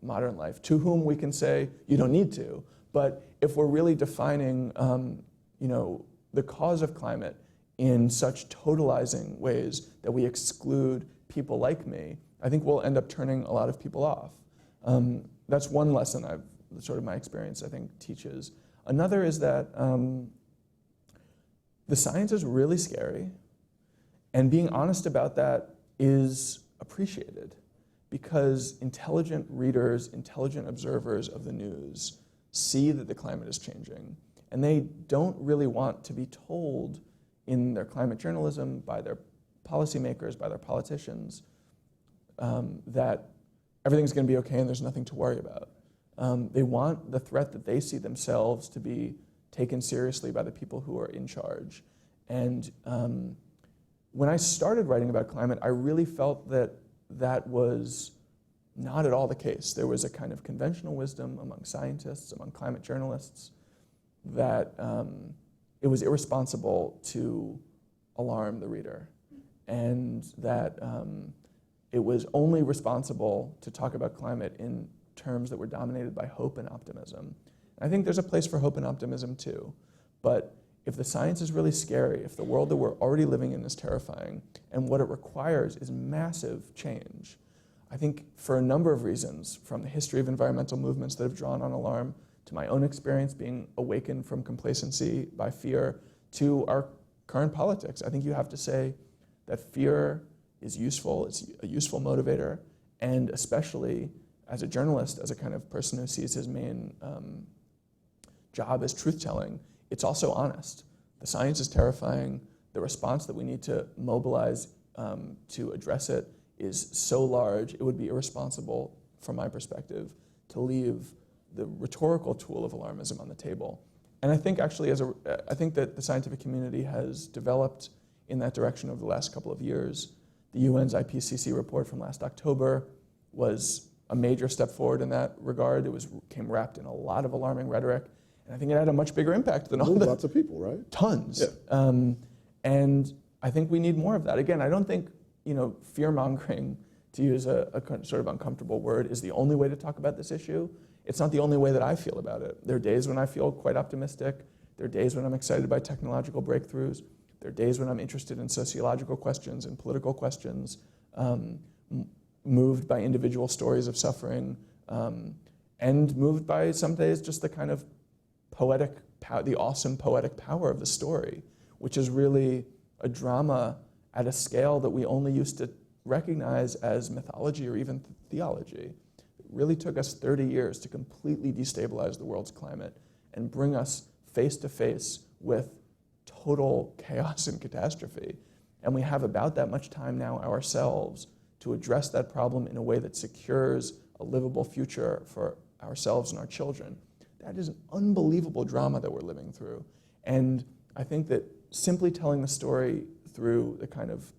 modern life, to whom we can say, you don't need to. But if we're really defining the cause of climate in such totalizing ways that we exclude people like me, I think we'll end up turning a lot of people off. That's one lesson my experience, I think, teaches. Another is that the science is really scary, and being honest about that is appreciated, because intelligent readers, intelligent observers of the news see that the climate is changing, and they don't really want to be told in their climate journalism by their policymakers, by their politicians, that everything's going to be okay and there's nothing to worry about. They want the threat that they see themselves to be taken seriously by the people who are in charge. And when I started writing about climate, I really felt that that was not at all the case. There was a kind of conventional wisdom among scientists, among climate journalists, that it was irresponsible to alarm the reader, and that it was only responsible to talk about climate in terms that were dominated by hope and optimism. And I think there's a place for hope and optimism too, but if the science is really scary, if the world that we're already living in is terrifying, and what it requires is massive change, I think for a number of reasons, from the history of environmental movements that have drawn on alarm, to my own experience being awakened from complacency by fear, to our current politics, I think you have to say that fear is useful, it's a useful motivator, and especially as a journalist, as a kind of person who sees his main job as truth-telling, it's also honest. The science is terrifying. The response that we need to mobilize to address it is so large, it would be irresponsible, from my perspective, to leave the rhetorical tool of alarmism on the table. And I think actually, I think that the scientific community has developed in that direction over the last couple of years. The UN's IPCC report from last October was a major step forward in that regard. It came wrapped in a lot of alarming rhetoric, and I think it had a much bigger impact than all the lots of people, right? Tons. Yeah. And I think we need more of that. Again, I don't think fear-mongering, to use a sort of uncomfortable word, is the only way to talk about this issue. It's not the only way that I feel about it. There are days when I feel quite optimistic. There are days when I'm excited by technological breakthroughs. There are days when I'm interested in sociological questions and political questions, moved by individual stories of suffering, and moved by some days just the kind of the awesome poetic power of the story, which is really a drama at a scale that we only used to recognize as mythology or even theology. It really took us 30 years to completely destabilize the world's climate and bring us face to face with total chaos and catastrophe. And we have about that much time now ourselves to address that problem in a way that secures a livable future for ourselves and our children. That is an unbelievable drama that we're living through. And I think that simply telling the story through the kind of,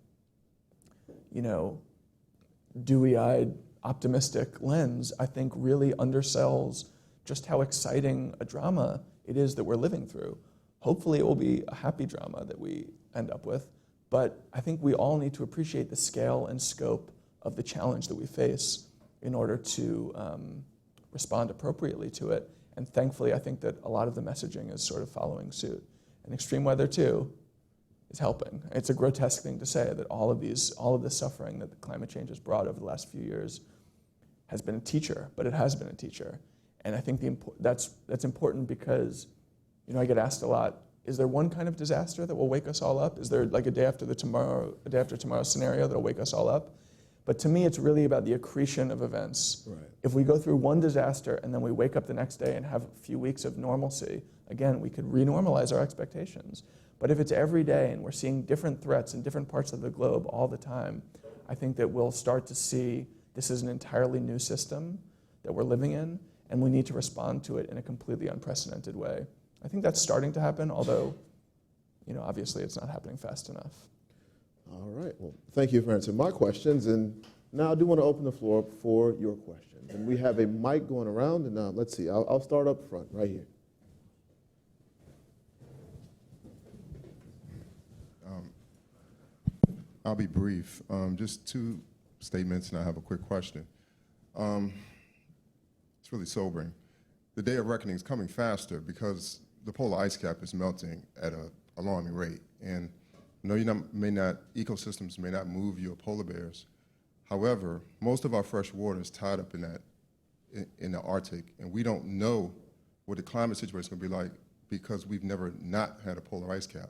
dewy-eyed, optimistic lens, I think really undersells just how exciting a drama it is that we're living through. Hopefully it will be a happy drama that we end up with, but I think we all need to appreciate the scale and scope of the challenge that we face in order to respond appropriately to it. And thankfully, I think that a lot of the messaging is sort of following suit. And extreme weather, too, is helping. It's a grotesque thing to say that all of this suffering that the climate change has brought over the last few years has been a teacher, but it has been a teacher. And I think that's important because, you know, I get asked a lot, is there one kind of disaster that will wake us all up? Is there like a day after tomorrow scenario that'll wake us all up? But to me, it's really about the accretion of events. Right. If we go through one disaster and then we wake up the next day and have a few weeks of normalcy, again, we could renormalize our expectations. But if it's every day and we're seeing different threats in different parts of the globe all the time, I think that we'll start to see this is an entirely new system that we're living in, and we need to respond to it in a completely unprecedented way. I think that's starting to happen, although, you know, obviously it's not happening fast enough. All right. Well, thank you for answering my questions. And now I do want to open the floor up for your questions. And we have a mic going around. And let's see. I'll start up front right here. I'll be brief. Just two statements, and I have a quick question. It's really sobering. The day of reckoning is coming faster because the polar ice cap is melting at an alarming rate. And I know ecosystems may not move your polar bears. However, most of our fresh water is tied up in the Arctic, and we don't know what the climate situation is going to be like because we've never not had a polar ice cap.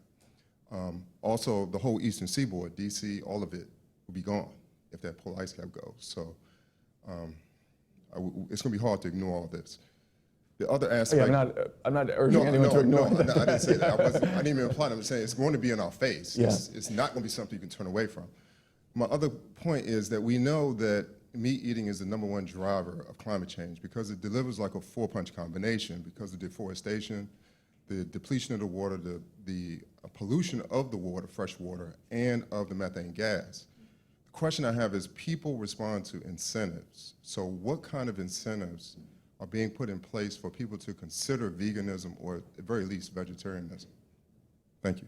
Also, the whole eastern seaboard, DC, all of it will be gone if that polar ice cap goes. So it's going to be hard to ignore all this. The other aspect. Yeah, I'm not urging anyone to ignore that. No, I didn't say that. I didn't even imply that. I'm saying it's going to be in our face. Yeah. It's not going to be something you can turn away from. My other point is that we know that meat eating is the #1 driver of climate change because it delivers like a 4-punch combination because of deforestation, the depletion of the water, the pollution of the water, fresh water, and of the methane gas. The question I have is people respond to incentives. So what kind of incentives are being put in place for people to consider veganism or at the very least vegetarianism? Thank you.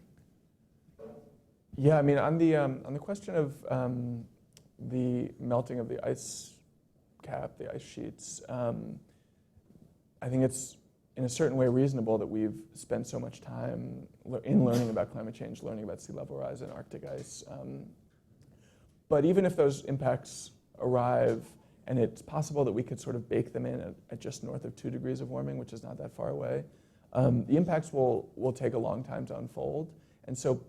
Yeah, I mean, on the question of the melting of the ice cap, the ice sheets, I think it's in a certain way reasonable that we've spent so much time in learning about climate change, learning about sea level rise and Arctic ice. But even if those impacts arrive, and it's possible that we could sort of bake them in at just north of 2 degrees of warming, which is not that far away, the impacts will take a long time to unfold. And so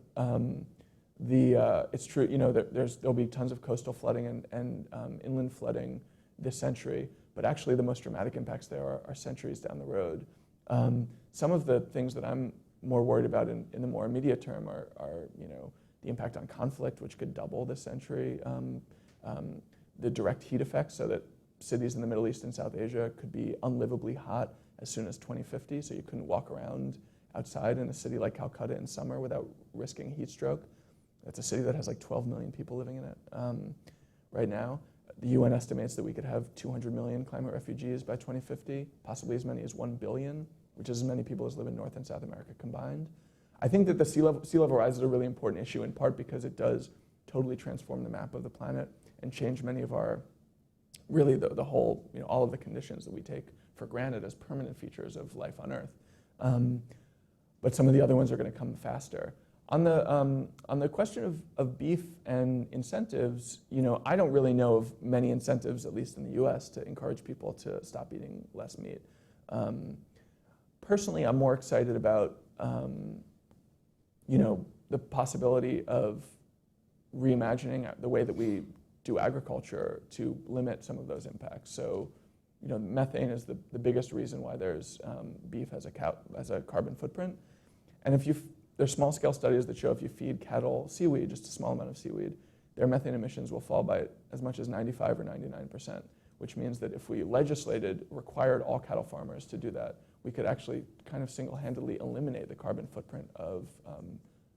it's true, you know, there'll be tons of coastal flooding and inland flooding this century, but actually the most dramatic impacts there are centuries down the road. Some of the things that I'm more worried about in the more immediate term are you know, the impact on conflict, which could double this century, the direct heat effects, so that cities in the Middle East and South Asia could be unlivably hot as soon as 2050, so you couldn't walk around outside in a city like Calcutta in summer without risking heat stroke. That's a city that has like 12 million people living in it right now. The UN estimates that we could have 200 million climate refugees by 2050, possibly as many as 1 billion, which is as many people as live in North and South America combined. I think that the sea level rise is a really important issue, in part because it does totally transform the map of the planet and change many of our, really the whole, you know, all of the conditions that we take for granted as permanent features of life on Earth. But some of the other ones are going to come faster. On the question of beef and incentives, you know, I don't really know of many incentives, at least in the U.S., to encourage people to stop eating less meat. Personally, I'm more excited about, you know, the possibility of reimagining the way that we do agriculture to limit some of those impacts. So, you know, methane is the biggest reason why there's beef as a carbon footprint. And there's small-scale studies that show if you feed cattle seaweed, just a small amount of seaweed, their methane emissions will fall by as much as 95 or 99%, which means that if we required all cattle farmers to do that, we could actually kind of single-handedly eliminate the carbon footprint of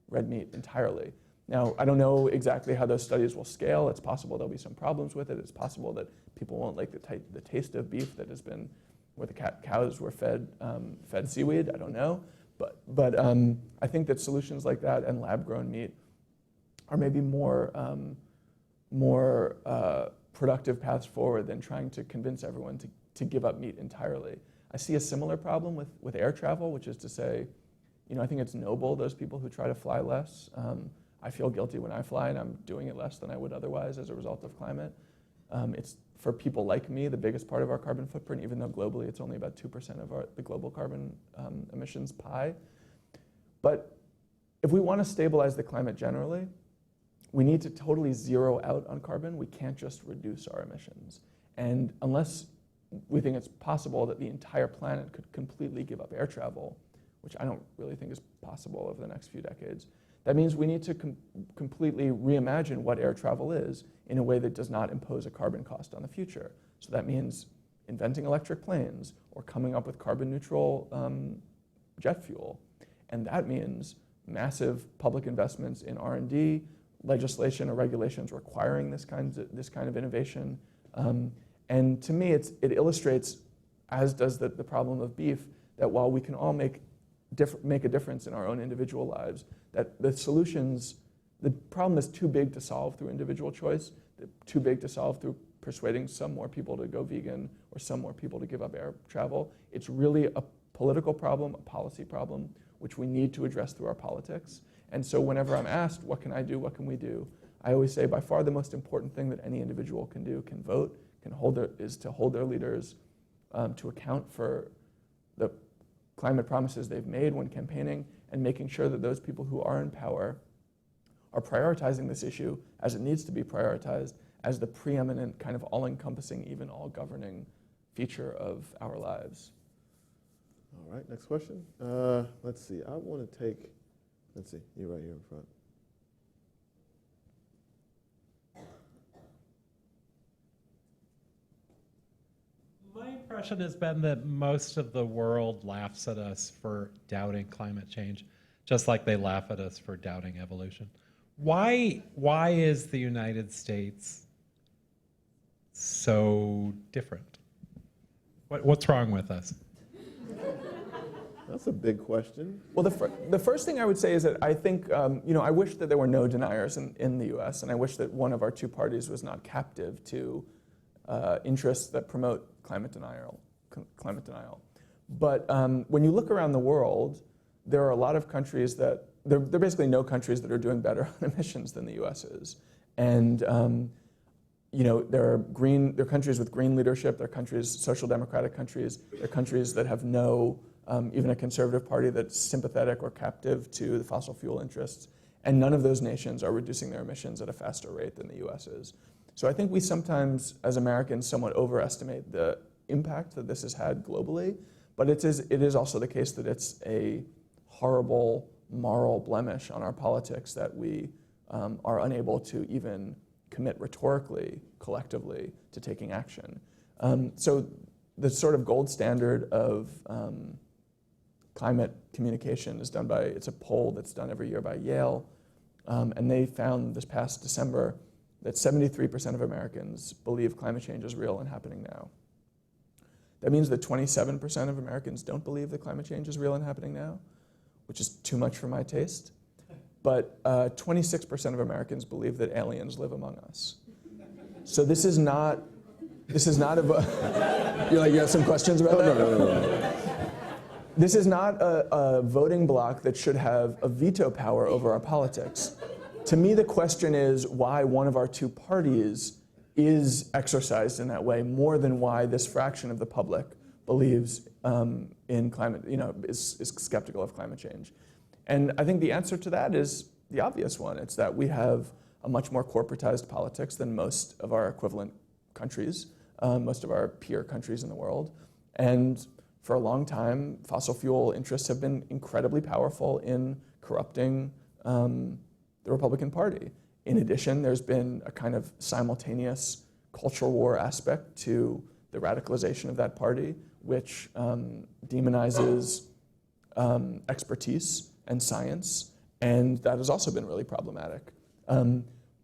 red meat entirely. Now, I don't know exactly how those studies will scale. It's possible there'll be some problems with it. It's possible that people won't like the taste of beef that has been where the cows were fed seaweed. I don't know, but I think that solutions like that and lab-grown meat are maybe more productive paths forward than trying to convince everyone to give up meat entirely. I see a similar problem with air travel, which is to say, I think it's noble, those people who try to fly less. I feel guilty when I fly, and I'm doing it less than I would otherwise as a result of climate. It's, for people like me, the biggest part of our carbon footprint, even though globally it's only about 2% of the global carbon emissions pie. But if we want to stabilize the climate generally, we need to totally zero out on carbon. We can't just reduce our emissions. And unless we think it's possible that the entire planet could completely give up air travel, which I don't really think is possible over the next few decades, that means we need to completely reimagine what air travel is in a way that does not impose a carbon cost on the future. So that means inventing electric planes or coming up with carbon neutral jet fuel. And that means massive public investments in R&D, legislation or regulations requiring this kind of innovation. And to me, it illustrates, as does the problem of beef, that while we can all make a difference in our own individual lives, that the problem is too big to solve through individual choice, too big to solve through persuading some more people to go vegan or some more people to give up air travel. It's really a political problem, a policy problem, which we need to address through our politics. And so whenever I'm asked, what can I do, what can we do, I always say by far the most important thing that any individual can do, can vote, is to hold their leaders to account for the climate promises they've made when campaigning, and making sure that those people who are in power are prioritizing this issue as it needs to be prioritized, as the preeminent kind of all-encompassing, even all-governing feature of our lives. All right, next question. Let's see, I want to take, let's see, you're right here in front. My impression has been that most of the world laughs at us for doubting climate change, just like they laugh at us for doubting evolution. Why is the United States so different? What's wrong with us? That's a big question. Well, the first thing I would say is that I think, I wish that there were no deniers in the US, and I wish that one of our two parties was not captive to interests that promote climate denial. But when you look around the world, there are a lot of countries that, there are basically no countries that are doing better on emissions than the US is. And there are countries with green leadership, there are countries, social democratic countries, there are countries that have no, even a conservative party that's sympathetic or captive to the fossil fuel interests. And none of those nations are reducing their emissions at a faster rate than the US is. So I think we sometimes, as Americans, somewhat overestimate the impact that this has had globally, but it is also the case that it's a horrible moral blemish on our politics that we are unable to even commit rhetorically, collectively, to taking action. So the sort of gold standard of climate communication is done by, it's a poll that's done every year by Yale, and they found this past December that 73% of Americans believe climate change is real and happening now. That means that 27% of Americans don't believe that climate change is real and happening now, which is too much for my taste. But 26% of Americans believe that aliens live among us. So this is not a, you're like, you have some questions about that? No. This is not a voting bloc that should have a veto power over our politics. To me, the question is why one of our two parties is exercised in that way more than why this fraction of the public believes in climate, is skeptical of climate change. And I think the answer to that is the obvious one. It's that we have a much more corporatized politics than most of our equivalent countries, most of our peer countries in the world. And for a long time, fossil fuel interests have been incredibly powerful in corrupting the Republican Party. In addition, there's been a kind of simultaneous cultural war aspect to the radicalization of that party, which demonizes expertise and science, and that has also been really problematic.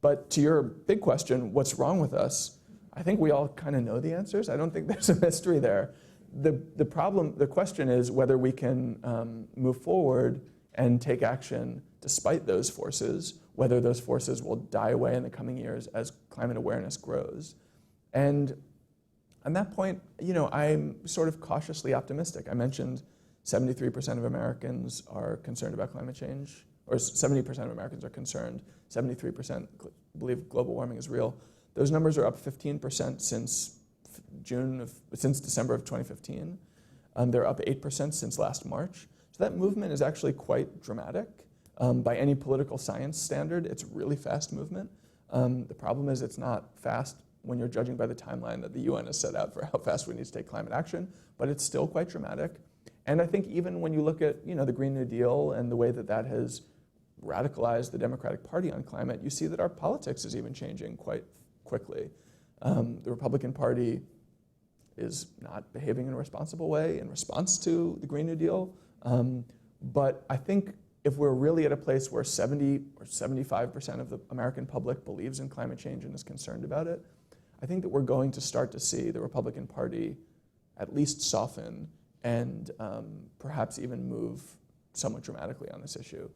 But to your big question, what's wrong with us? I think we all kind of know the answers. I don't think there's a mystery there. the question is whether we can move forward and take action despite those forces, whether those forces will die away in the coming years as climate awareness grows. And on that point, I'm sort of cautiously optimistic. I mentioned 73% of Americans are concerned about climate change, or 70% of Americans are concerned, 73% believe global warming is real. Those numbers are up 15% since December of 2015. They're up 8% since last March. So that movement is actually quite dramatic. By any political science standard, it's a really fast movement. The problem is it's not fast when you're judging by the timeline that the UN has set out for how fast we need to take climate action, but it's still quite dramatic. And I think even when you look at the Green New Deal and the way that that has radicalized the Democratic Party on climate, you see that our politics is even changing quite quickly. The Republican Party is not behaving in a responsible way in response to the Green New Deal. But I think if we're really at a place where 70 or 75% of the American public believes in climate change and is concerned about it, I think that we're going to start to see the Republican Party at least soften and perhaps even move somewhat dramatically on this issue.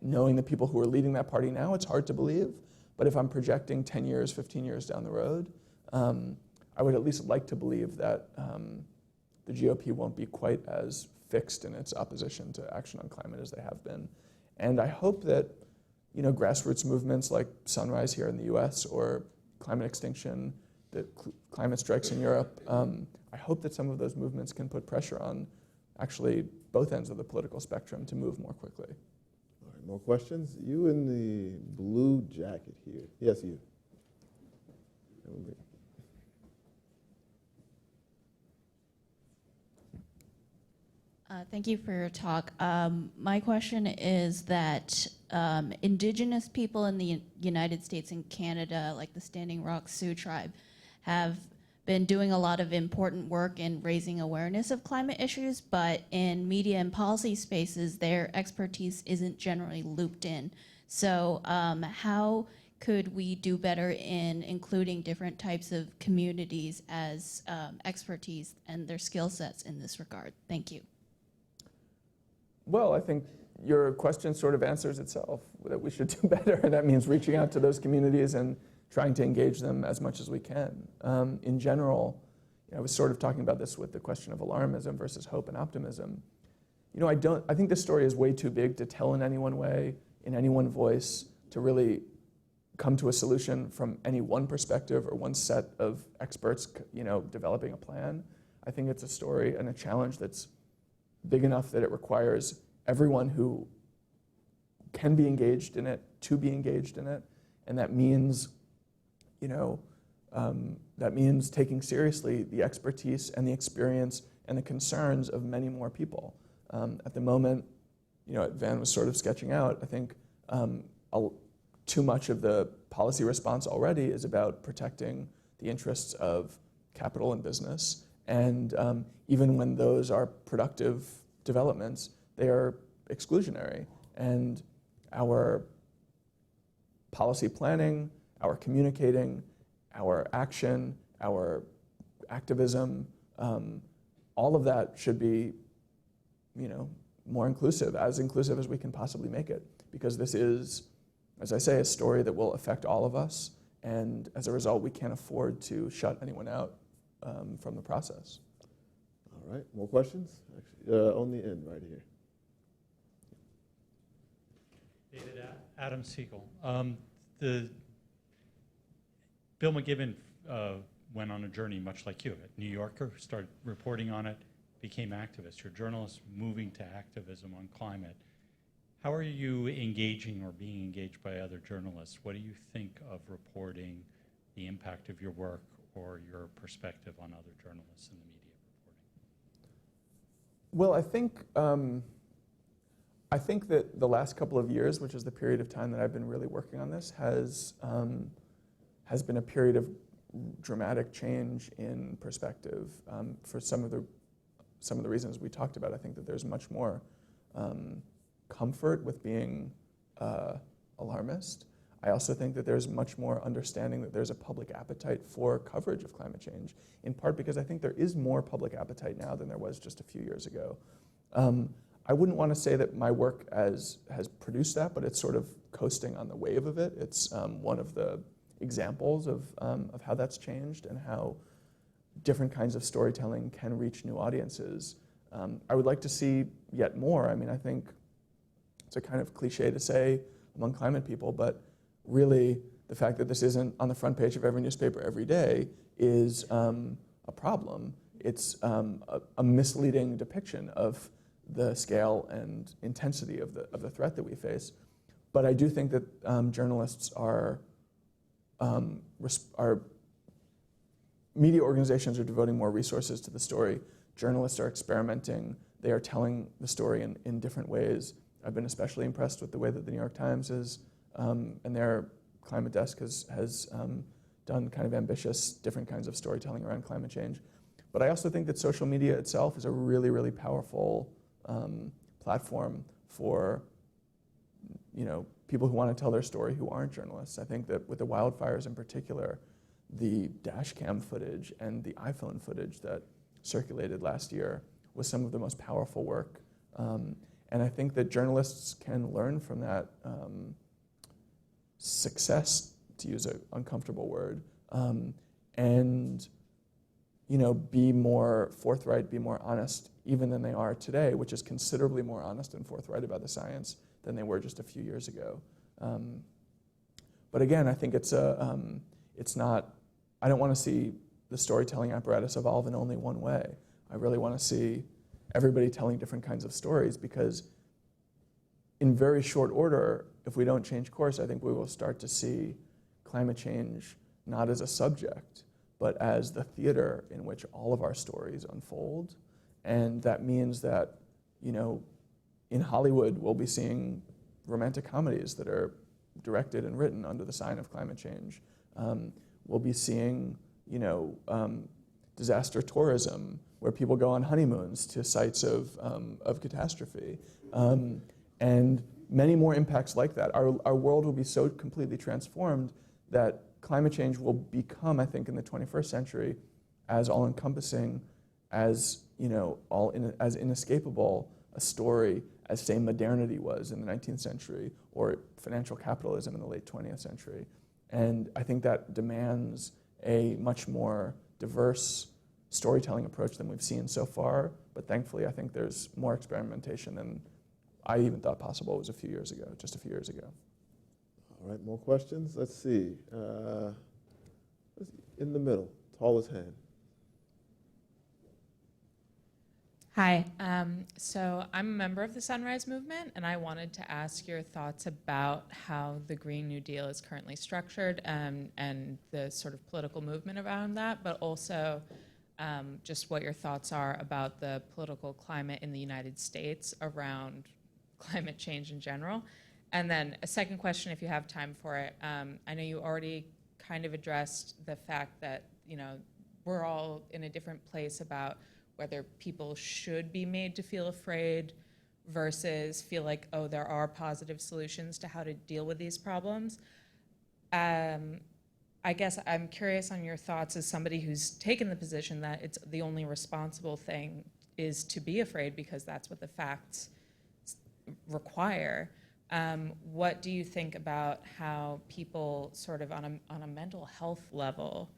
Knowing the people who are leading that party now, it's hard to believe, but if I'm projecting 10 years, 15 years down the road, I would at least like to believe that the GOP won't be quite as fixed in its opposition to action on climate as they have been. And I hope that grassroots movements like Sunrise here in the US or Climate Extinction, the climate strikes in Europe, I hope that some of those movements can put pressure on actually both ends of the political spectrum to move more quickly. All right, more questions? You in the blue jacket here. Yes, you. Thank you for your talk. My question is that indigenous people in the United States and Canada, like the Standing Rock Sioux tribe, have been doing a lot of important work in raising awareness of climate issues, but in media and policy spaces, their expertise isn't generally looped in. So how could we do better in including different types of communities as expertise and their skill sets in this regard? Thank you. Well, I think your question sort of answers itself, that we should do better, and that means reaching out to those communities and trying to engage them as much as we can. In general, I was sort of talking about this with the question of alarmism versus hope and optimism. I think this story is way too big to tell in any one way, in any one voice, to really come to a solution from any one perspective or one set of experts, developing a plan. I think it's a story and a challenge that's big enough that it requires everyone who can be engaged in it to be engaged in it, and that means, taking seriously the expertise and the experience and the concerns of many more people. At the moment, Van was sort of sketching out, I think too much of the policy response already is about protecting the interests of capital and business. And even when those are productive developments, they are exclusionary. And our policy planning, our communicating, our action, our activism, all of that should be, more inclusive as we can possibly make it. Because this is, as I say, a story that will affect all of us. And as a result, we can't afford to shut anyone out from the process. All right, more questions? Actually, on the end right here. David Adam Siegel. The Bill McGibbon went on a journey much like you. A New Yorker, started reporting on it, became activist. You're a journalist moving to activism on climate. How are you engaging or being engaged by other journalists? What do you think of reporting the impact of your work or your perspective on other journalists in the media reporting? Well, I think that the last couple of years, which is the period of time that I've been really working on this, has been a period of dramatic change in perspective for some of the reasons we talked about. I think that there's much more comfort with being alarmist. I also think that there's much more understanding that there's a public appetite for coverage of climate change, in part because I think there is more public appetite now than there was just a few years ago. I wouldn't want to say that my work has produced that, but it's sort of coasting on the wave of it. It's one of the examples of how that's changed and how different kinds of storytelling can reach new audiences. I would like to see yet more. I mean, I think it's a kind of cliche to say among climate people, but really the fact that this isn't on the front page of every newspaper every day is a problem. It's a misleading depiction of the scale and intensity of the threat that we face. But I do think that journalists are media organizations are devoting more resources to the story. Journalists are experimenting. They are telling the story in different ways. I've been especially impressed with the way that the New York Times is, and their climate desk has done kind of ambitious, different kinds of storytelling around climate change. But I also think that social media itself is a really, really powerful platform for people who want to tell their story who aren't journalists. I think that with the wildfires in particular, the dash cam footage and the iPhone footage that circulated last year was some of the most powerful work. And I think that journalists can learn from that success, to use an uncomfortable word, and be more forthright, be more honest even than they are today, which is considerably more honest and forthright about the science than they were just a few years ago. But again, I think it's not, I don't want to see the storytelling apparatus evolve in only one way. I really want to see everybody telling different kinds of stories, because in very short order, if we don't change course, I think we will start to see climate change not as a subject, but as the theater in which all of our stories unfold. And that means that, in Hollywood, we'll be seeing romantic comedies that are directed and written under the sign of climate change. We'll be seeing, disaster tourism, where people go on honeymoons to sites of catastrophe. And many more impacts like that. Our world will be so completely transformed that climate change will become, I think, in the 21st century, as all-encompassing, as as inescapable a story as, say, modernity was in the 19th century, or financial capitalism in the late 20th century. And I think that demands a much more diverse storytelling approach than we've seen so far. But thankfully, I think there's more experimentation than I even thought possible was just a few years ago. All right, more questions? Let's see. In the middle, tallest hand. Hi, so I'm a member of the Sunrise Movement, and I wanted to ask your thoughts about how the Green New Deal is currently structured, and the sort of political movement around that, but also just what your thoughts are about the political climate in the United States around climate change in general. And then a second question, if you have time for it. I know you already kind of addressed the fact that, we're all in a different place about whether people should be made to feel afraid versus feel like, oh, there are positive solutions to how to deal with these problems. I guess I'm curious on your thoughts as somebody who's taken the position that it's the only responsible thing is to be afraid because that's what the facts require. What do you think about how people sort of on a mental health level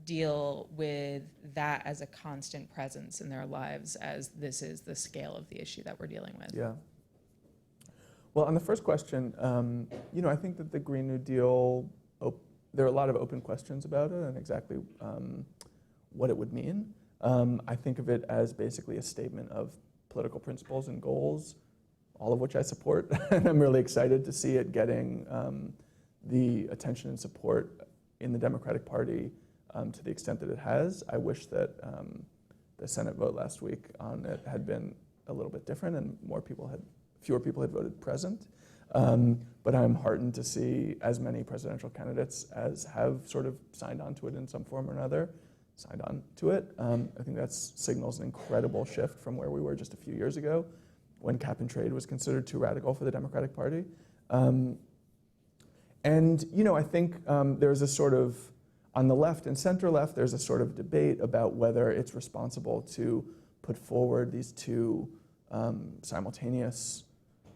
deal with that as a constant presence in their lives, as this is the scale of the issue that we're dealing with? Yeah. Well, on the first question, I think that the Green New Deal, there are a lot of open questions about it and exactly what it would mean. I think of it as basically a statement of political principles and goals, all of which I support, and I'm really excited to see it getting the attention and support in the Democratic Party to the extent that it has. I wish that the Senate vote last week on it had been a little bit different and fewer people had voted present. But I'm heartened to see as many presidential candidates as have sort of signed on to it in some form or another, signed on to it. I think that signals an incredible shift from where we were just a few years ago, when cap and trade was considered too radical for the Democratic Party. And I think there's a sort of, on the left and center left, there's a sort of debate about whether it's responsible to put forward these two simultaneous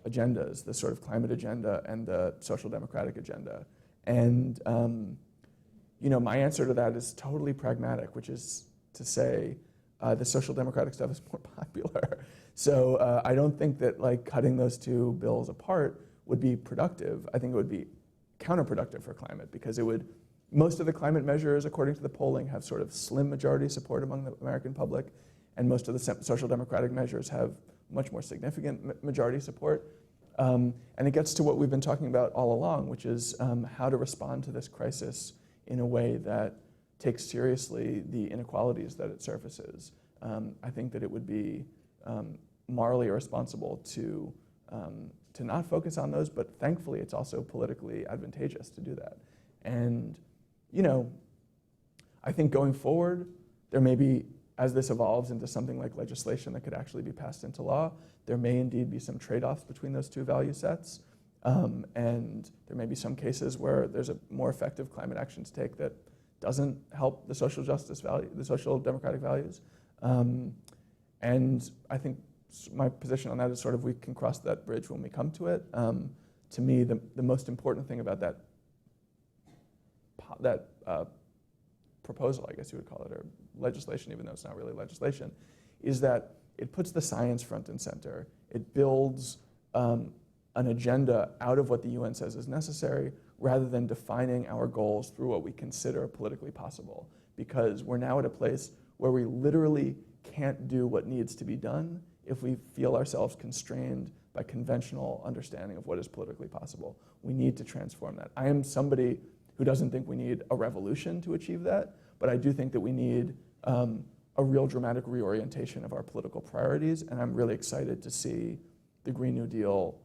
agendas, the sort of climate agenda and the social democratic agenda. And my answer to that is totally pragmatic, which is to say the social democratic stuff is more popular. So I don't think that cutting those two bills apart would be productive. I think it would be counterproductive for climate, because most of the climate measures, according to the polling, have sort of slim majority support among the American public, and most of the social democratic measures have much more significant majority support. And it gets to what we've been talking about all along, which is how to respond to this crisis in a way that takes seriously the inequalities that it surfaces. I think that it would be morally irresponsible to not focus on those, but thankfully it's also politically advantageous to do that. And I think going forward, there may be, as this evolves into something like legislation that could actually be passed into law, there may indeed be some trade-offs between those two value sets. And there may be some cases where there's a more effective climate action to take that doesn't help the social justice value, the social democratic values. And I think my position on that is sort of we can cross that bridge when we come to it. To me, the most important thing about that proposal, I guess you would call it, or legislation, even though it's not really legislation, is that it puts the science front and center. It builds an agenda out of what the UN says is necessary, rather than defining our goals through what we consider politically possible. Because we're now at a place where we literally can't do what needs to be done if we feel ourselves constrained by conventional understanding of what is politically possible. We need to transform that. I am somebody who doesn't think we need a revolution to achieve that, but I do think that we need a real dramatic reorientation of our political priorities, and I'm really excited to see the Green New Deal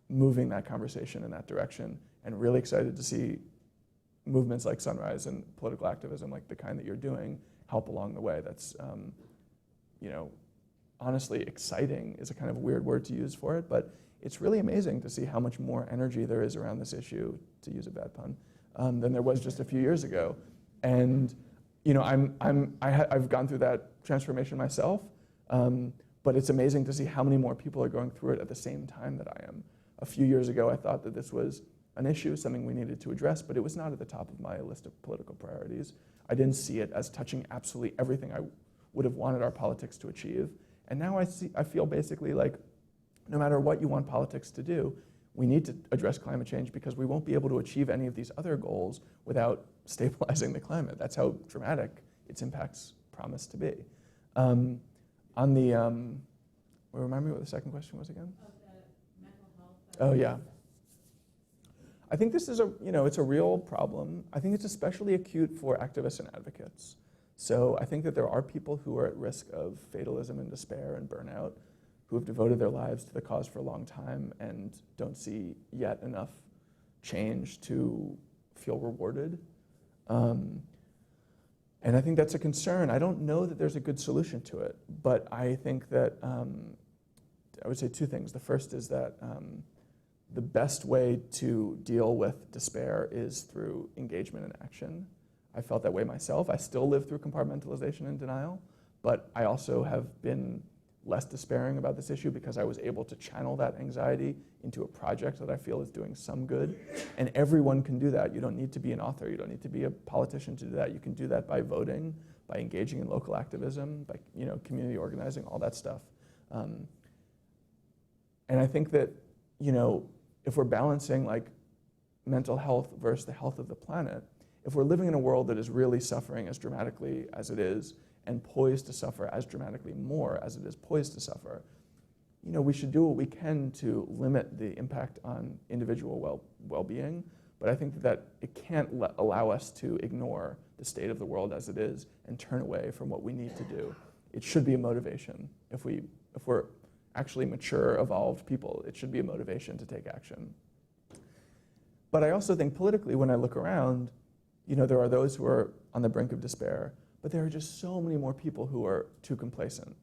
moving that conversation in that direction, and really excited to see movements like Sunrise and political activism like the kind that you're doing help along the way. That's, honestly, exciting is a kind of weird word to use for it, but it's really amazing to see how much more energy there is around this issue, to use a bad pun, than there was just a few years ago. And I've gone through that transformation myself, but it's amazing to see how many more people are going through it at the same time that I am. A few years ago, I thought that this was an issue, something we needed to address, but it was not at the top of my list of political priorities. I didn't see it as touching absolutely everything I would have wanted our politics to achieve. And now I feel basically like no matter what you want politics to do, we need to address climate change, because we won't be able to achieve any of these other goals without stabilizing the climate. That's how dramatic its impacts promise to be. On the, remind me what the second question was again? Oh, yeah. I think this is it's a real problem. I think it's especially acute for activists and advocates. So I think that there are people who are at risk of fatalism and despair and burnout, who have devoted their lives to the cause for a long time and don't see yet enough change to feel rewarded. And I think that's a concern. I don't know that there's a good solution to it, but I think that I would say two things. The first is that the best way to deal with despair is through engagement and action. I felt that way myself. I still live through compartmentalization and denial, but I also have been less despairing about this issue because I was able to channel that anxiety into a project that I feel is doing some good. And everyone can do that. You don't need to be an author. You don't need to be a politician to do that. You can do that by voting, by engaging in local activism, by community organizing, all that stuff. And I think that if we're balancing mental health versus the health of the planet, if we're living in a world that is really suffering as dramatically as it is, and poised to suffer as dramatically more as it is poised to suffer, we should do what we can to limit the impact on individual well-being. But I think that it can't allow us to ignore the state of the world as it is and turn away from what we need to do. It should be a motivation. If we're actually mature, evolved people, it should be a motivation to take action. But I also think politically, when I look around, there are those who are on the brink of despair, but there are just so many more people who are too complacent.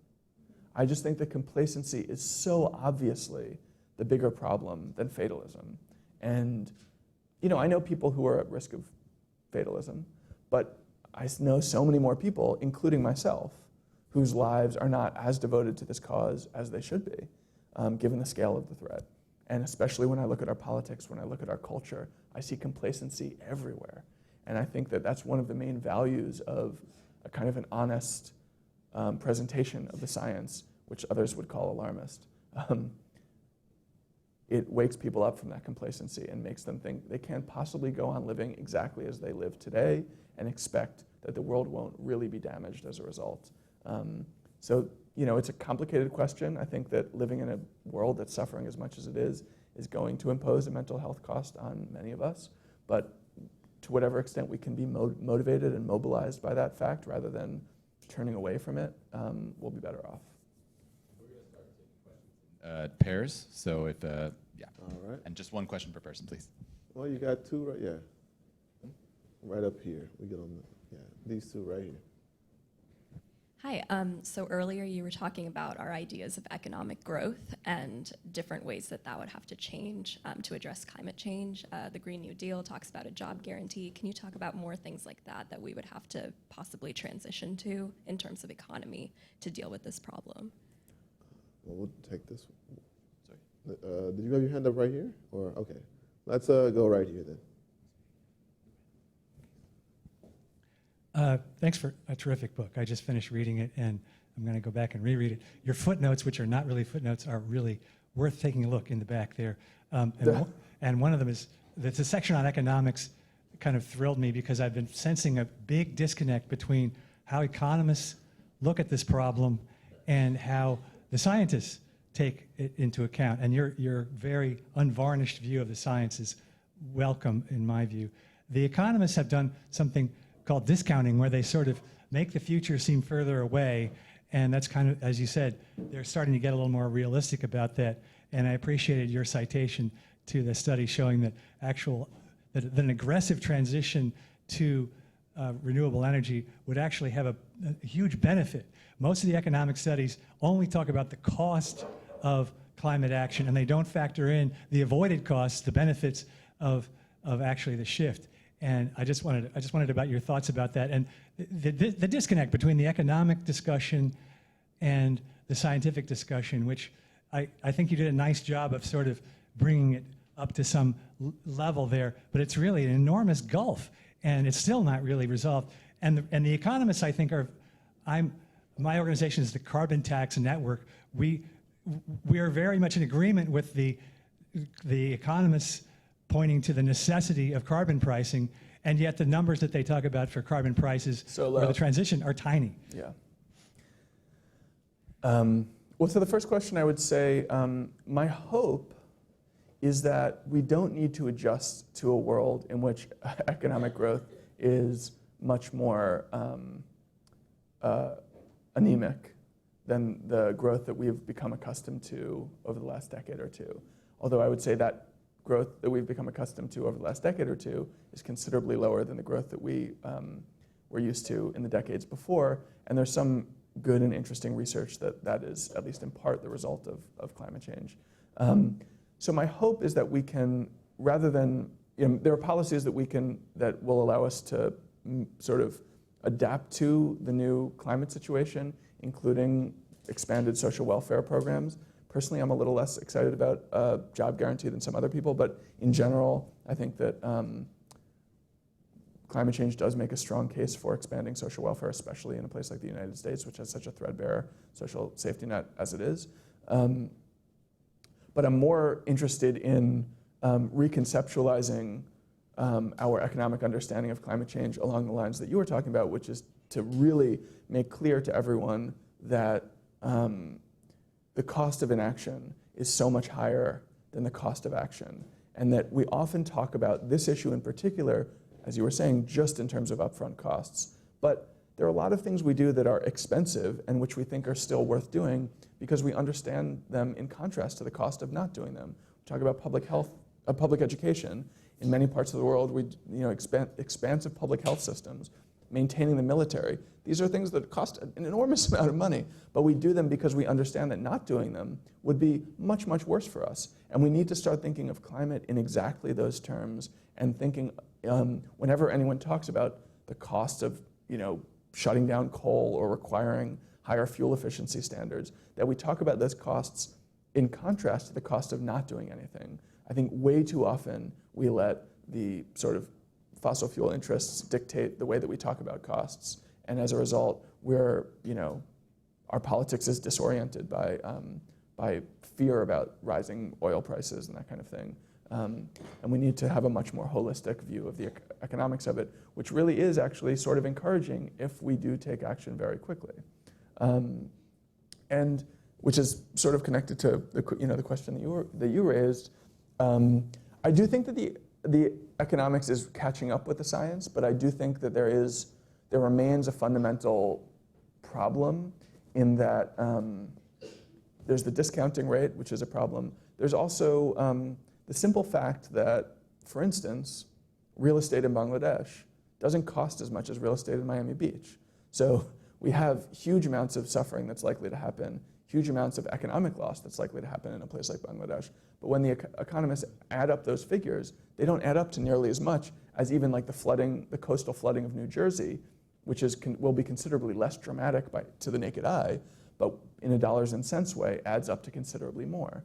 I just think that complacency is so obviously the bigger problem than fatalism. And I know people who are at risk of fatalism, but I know so many more people, including myself, whose lives are not as devoted to this cause as they should be, given the scale of the threat. And especially when I look at our politics, when I look at our culture, I see complacency everywhere. And I think that that's one of the main values of a kind of an honest presentation of the science, which others would call alarmist. It wakes people up from that complacency and makes them think they can't possibly go on living exactly as they live today and expect that the world won't really be damaged as a result. So, it's a complicated question. I think that living in a world that's suffering as much as it is going to impose a mental health cost on many of us. But to whatever extent we can be motivated and mobilized by that fact rather than turning away from it, we'll be better off. Pairs, so if, yeah. All right. And just one question per person, please. Well, you got two, right? Yeah. Right up here. We get on these two right here. Hi, so earlier you were talking about our ideas of economic growth and different ways that would have to change to address climate change. The Green New Deal talks about a job guarantee. Can you talk about more things like that we would have to possibly transition to in terms of economy to deal with this problem? Well, we'll take this one. Sorry. Did you have your hand up right here? Or okay. Let's go right here then. Thanks for a terrific book. I just finished reading it, and I'm going to go back and reread it. Your footnotes, which are not really footnotes, are really worth taking a look in the back there. And one of them is the section on economics kind of thrilled me because I've been sensing a big disconnect between how economists look at this problem and how the scientists take it into account. And your very unvarnished view of the science is welcome, in my view. The economists have done something called discounting, where they sort of make the future seem further away, and that's kind of, as you said, they're starting to get a little more realistic about that. And I appreciated your citation to the study showing that that an aggressive transition to renewable energy would actually have a huge benefit. Most of the economic studies only talk about the cost of climate action, and they don't factor in the avoided costs, the benefits of actually the shift. And I just wanted about your thoughts about that and the disconnect between the economic discussion and the scientific discussion, which I think you did a nice job of sort of bringing it up to some level there, but it's really an enormous gulf, and it's still not really resolved. And the economists, I think, my organization is the Carbon Tax Network. We are very much in agreement with the economists pointing to the necessity of carbon pricing, and yet the numbers that they talk about for carbon prices or the transition are tiny. Yeah. Well, to the first question, I would say my hope is that we don't need to adjust to a world in which economic growth is much more anemic than the growth that we've become accustomed to over the last decade or two. Although I would say that growth that we've become accustomed to over the last decade or two is considerably lower than the growth that we were used to in the decades before. And there's some good and interesting research that is, at least in part, the result of climate change. So my hope is that we can, rather than, there are policies that will allow us to sort of adapt to the new climate situation, including expanded social welfare programs. Personally, I'm a little less excited about a job guarantee than some other people, but in general, I think that climate change does make a strong case for expanding social welfare, especially in a place like the United States, which has such a threadbare social safety net as it is. But I'm more interested in reconceptualizing our economic understanding of climate change along the lines that you were talking about, which is to really make clear to everyone that the cost of inaction is so much higher than the cost of action. And that we often talk about this issue in particular, as you were saying, just in terms of upfront costs. But there are a lot of things we do that are expensive and which we think are still worth doing because we understand them in contrast to the cost of not doing them. We talk about public health, public education. In many parts of the world, expansive public health systems maintaining the military. These are things that cost an enormous amount of money, but we do them because we understand that not doing them would be much, much worse for us. And we need to start thinking of climate in exactly those terms and thinking whenever anyone talks about the cost of shutting down coal or requiring higher fuel efficiency standards, that we talk about those costs in contrast to the cost of not doing anything. I think way too often we let the sort of fossil fuel interests dictate the way that we talk about costs. And as a result, our politics is disoriented by fear about rising oil prices and that kind of thing. And we need to have a much more holistic view of the economics of it, which really is actually sort of encouraging if we do take action very quickly. And which is sort of connected to the question that you raised. I do think that the economics is catching up with the science, but I do think that there remains a fundamental problem in that there's the discounting rate, which is a problem. There's also the simple fact that, for instance, real estate in Bangladesh doesn't cost as much as real estate in Miami Beach. So we have huge amounts of suffering that's likely to happen, huge amounts of economic loss that's likely to happen in a place like Bangladesh. But when the economists add up those figures, they don't add up to nearly as much as even like the coastal flooding of New Jersey, which will be considerably less dramatic to the naked eye, but in a dollars and cents way adds up to considerably more.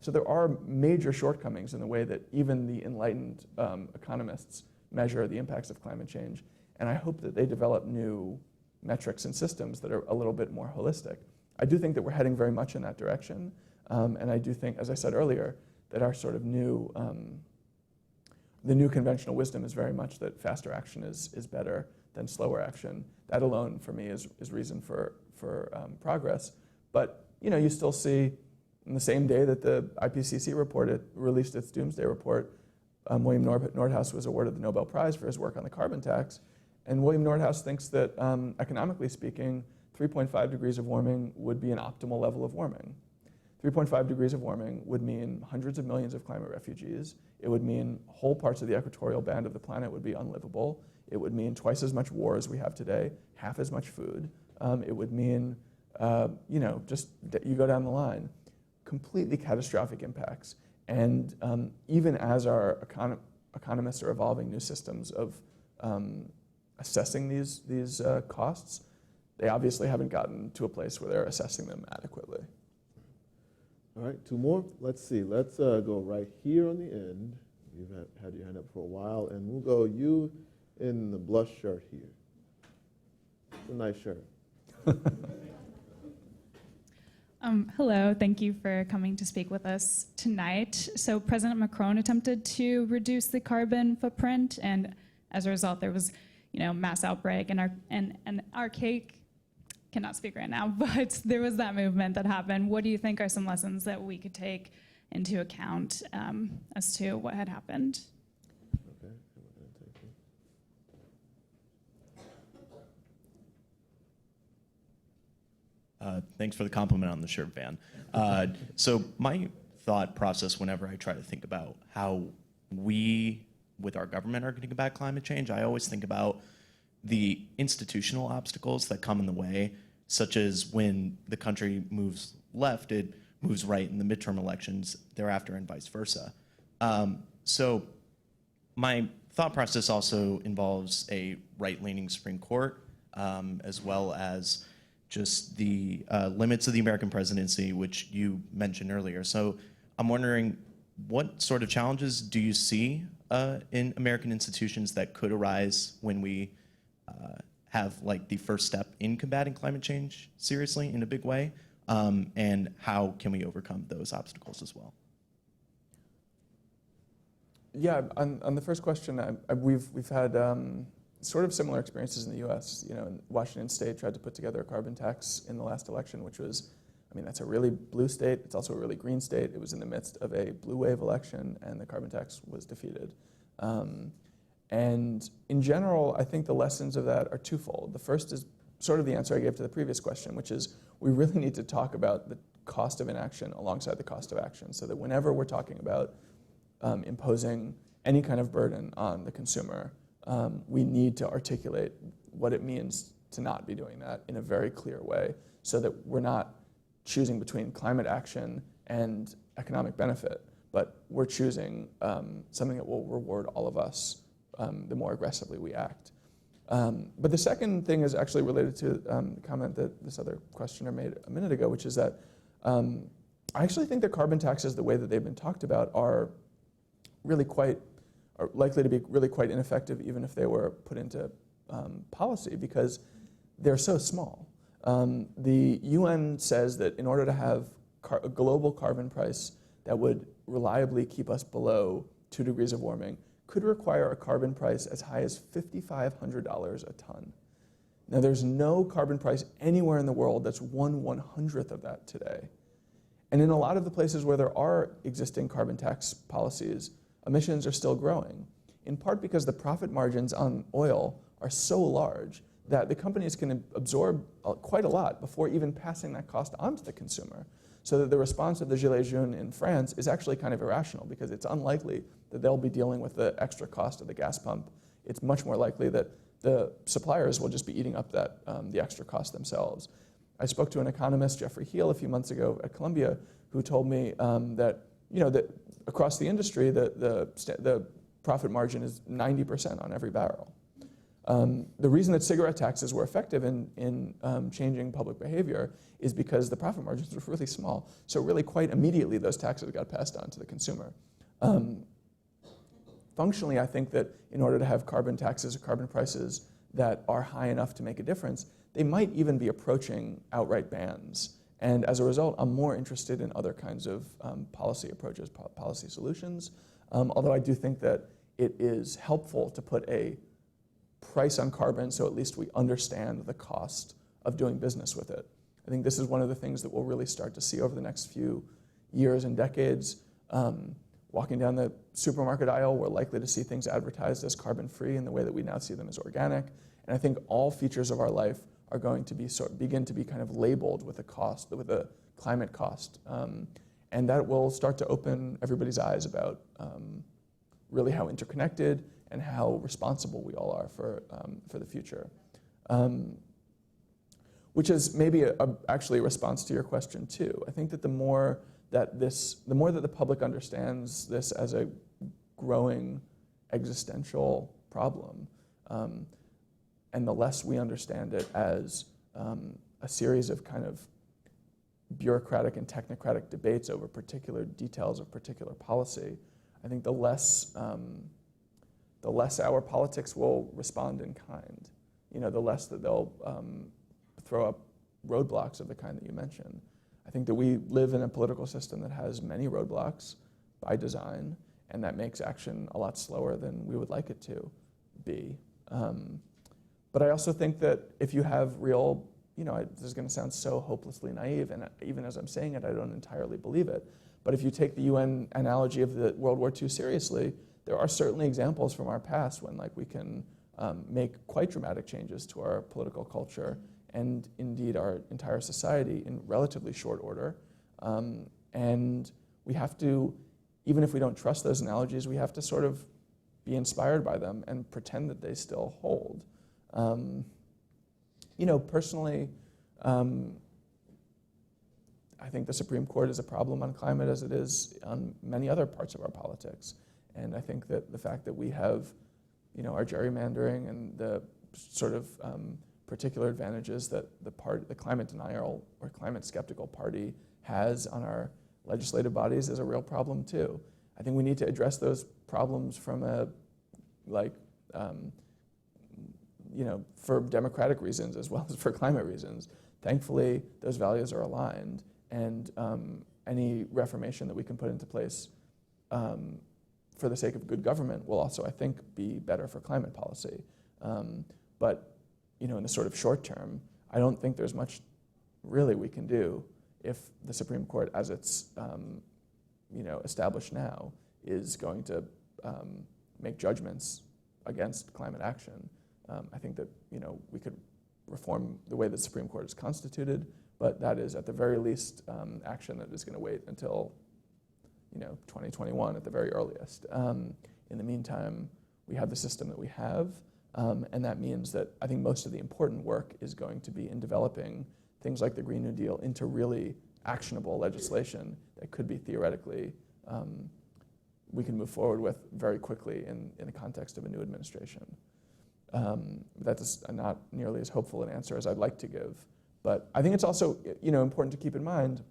So there are major shortcomings in the way that even the enlightened economists measure the impacts of climate change. And I hope that they develop new metrics and systems that are a little bit more holistic. I do think that we're heading very much in that direction. And I do think, as I said earlier, that our sort of the new conventional wisdom is very much that faster action is better than slower action. That alone, for me, is reason for progress. But you still see, in the same day that the IPCC released its doomsday report, William Nordhaus was awarded the Nobel Prize for his work on the carbon tax. And William Nordhaus thinks that, economically speaking, 3.5 degrees of warming would be an optimal level of warming. 3.5 degrees of warming would mean hundreds of millions of climate refugees. It would mean whole parts of the equatorial band of the planet would be unlivable. It would mean twice as much war as we have today, half as much food. It would mean, just you go down the line, completely catastrophic impacts. And even as our economists are evolving new systems of assessing these costs, they obviously haven't gotten to a place where they're assessing them adequately. All right, two more. Let's see. Let's go right here on the end. You've had your hand up for a while, and we'll go you in the blush shirt here. It's a nice shirt. Hello, thank you for coming to speak with us tonight. So President Macron attempted to reduce the carbon footprint, and as a result, there was, mass outbreak, and archaic. Cannot speak right now, but there was that movement that happened. What do you think are some lessons that we could take into account as to what had happened? Okay. Thanks for the compliment on the shirt, Van. So my thought process whenever I try to think about how we, with our government, are going to combat climate change, I always think about the institutional obstacles that come in the way, such as when the country moves left, it moves right in the midterm elections thereafter and vice versa. So my thought process also involves a right-leaning Supreme Court, as well as just the limits of the American presidency, which you mentioned earlier. So I'm wondering, what sort of challenges do you see in American institutions that could arise when we have the first step in combating climate change seriously in a big way, and how can we overcome those obstacles as well? Yeah, on the first question, we've had sort of similar experiences in the U.S. Washington State tried to put together a carbon tax in the last election, which was, that's a really blue state. It's also a really green state. It was in the midst of a blue wave election, and the carbon tax was defeated. And in general, I think the lessons of that are twofold. The first is sort of the answer I gave to the previous question, which is we really need to talk about the cost of inaction alongside the cost of action, so that whenever we're talking about imposing any kind of burden on the consumer, we need to articulate what it means to not be doing that in a very clear way, so that we're not choosing between climate action and economic benefit, but we're choosing something that will reward all of us the more aggressively we act. But the second thing is actually related to the comment that this other questioner made a minute ago, which is that I actually think that carbon taxes, the way that they've been talked about, are likely to be really quite ineffective, even if they were put into policy, because they're so small. The UN says that in order to have a global carbon price that would reliably keep us below 2 degrees of warming could require a carbon price as high as $5,500 a ton. Now, there's no carbon price anywhere in the world that's 1/100th of that today. And in a lot of the places where there are existing carbon tax policies, emissions are still growing, in part because the profit margins on oil are so large that the companies can absorb quite a lot before even passing that cost on to the consumer. So that the response of the Gilets jaunes in France is actually kind of irrational, because it's unlikely that they'll be dealing with the extra cost of the gas pump. It's much more likely that the suppliers will just be eating up that the extra cost themselves. I spoke to an economist, Jeffrey Heel, a few months ago at Columbia, who told me that that across the industry, the profit margin is 90% on every barrel. The reason that cigarette taxes were effective in changing public behavior is because the profit margins were really small. So really quite immediately those taxes got passed on to the consumer. Functionally, I think that in order to have carbon taxes or carbon prices that are high enough to make a difference, they might even be approaching outright bans. And as a result, I'm more interested in other kinds of policy approaches, policy solutions. Although I do think that it is helpful to put a price on carbon so at least we understand the cost of doing business with it. I think this is one of the things that we'll really start to see over the next few years and decades. Walking down the supermarket aisle, we're likely to see things advertised as carbon-free in the way that we now see them as organic. And I think all features of our life are going to be begin to be kind of labeled with a cost, with a climate cost. And that will start to open everybody's eyes about really how interconnected and how responsible we all are for the future. Which is maybe actually a response to your question too. I think that the more that the public understands this as a growing existential problem, and the less we understand it as a series of kind of bureaucratic and technocratic debates over particular details of particular policy, I think the less our politics will respond in kind. The less that they'll throw up roadblocks of the kind that you mentioned. I think that we live in a political system that has many roadblocks by design, and that makes action a lot slower than we would like it to be. But I also think that if you have real, this is going to sound so hopelessly naive, and even as I'm saying it, I don't entirely believe it, but if you take the UN analogy of the World War II seriously, there are certainly examples from our past when we can make quite dramatic changes to our political culture and indeed our entire society in relatively short order. And we have to, even if we don't trust those analogies, we have to sort of be inspired by them and pretend that they still hold. Personally, I think the Supreme Court is a problem on climate as it is on many other parts of our politics. And I think that the fact that we have, our gerrymandering and the sort of particular advantages that the climate denial or climate skeptical party has on our legislative bodies is a real problem too. I think we need to address those problems from for democratic reasons as well as for climate reasons. Thankfully, those values are aligned, and any reformation that we can put into place for the sake of good government will also, I think, be better for climate policy. But in the sort of short term, I don't think there's much really we can do if the Supreme Court, as it's established now, is going to make judgments against climate action. I think that we could reform the way the Supreme Court is constituted, but that is at the very least action that is going to wait until 2021 at the very earliest. In the meantime, we have the system that we have. And that means that I think most of the important work is going to be in developing things like the Green New Deal into really actionable legislation that could be theoretically, we can move forward with very quickly in the context of a new administration. That's not nearly as hopeful an answer as I'd like to give. But I think it's also important to keep in mind,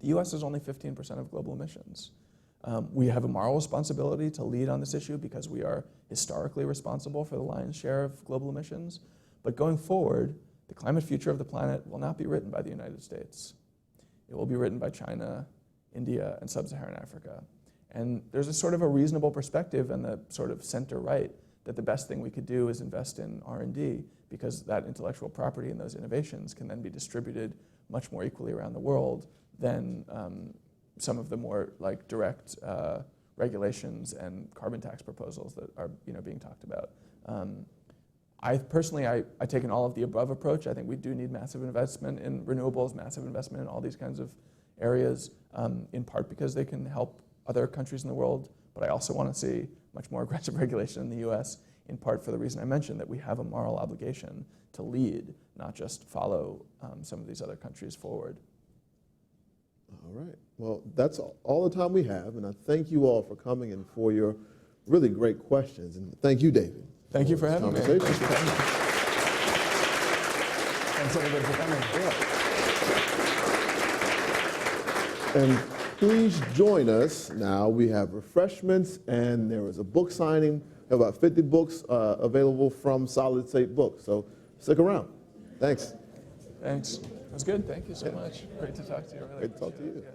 the US is only 15% of global emissions. We have a moral responsibility to lead on this issue because we are historically responsible for the lion's share of global emissions. But going forward, the climate future of the planet will not be written by the United States. It will be written by China, India, and sub-Saharan Africa. And there's a sort of a reasonable perspective in the sort of center-right that the best thing we could do is invest in R&D because that intellectual property and those innovations can then be distributed much more equally around the world than some of the more direct regulations and carbon tax proposals that are being talked about. I personally, I take an all of the above approach. I think we do need massive investment in renewables, massive investment in all these kinds of areas, in part because they can help other countries in the world, but I also want to see much more aggressive regulation in the US, in part for the reason I mentioned, that we have a moral obligation to lead, not just follow some of these other countries forward. All right. Well, that's all the time we have, and I thank you all for coming and for your really great questions. And thank you, David. Thank you for having me. Thanks for having me. Thanks everybody for coming. And please join us now. We have refreshments, and there is a book signing. We have about 50 books available from Solid State Books. So stick around. Thanks. Thanks. That was good. Thank you so much. Great to talk to you. Really Great to talk to you. Yeah.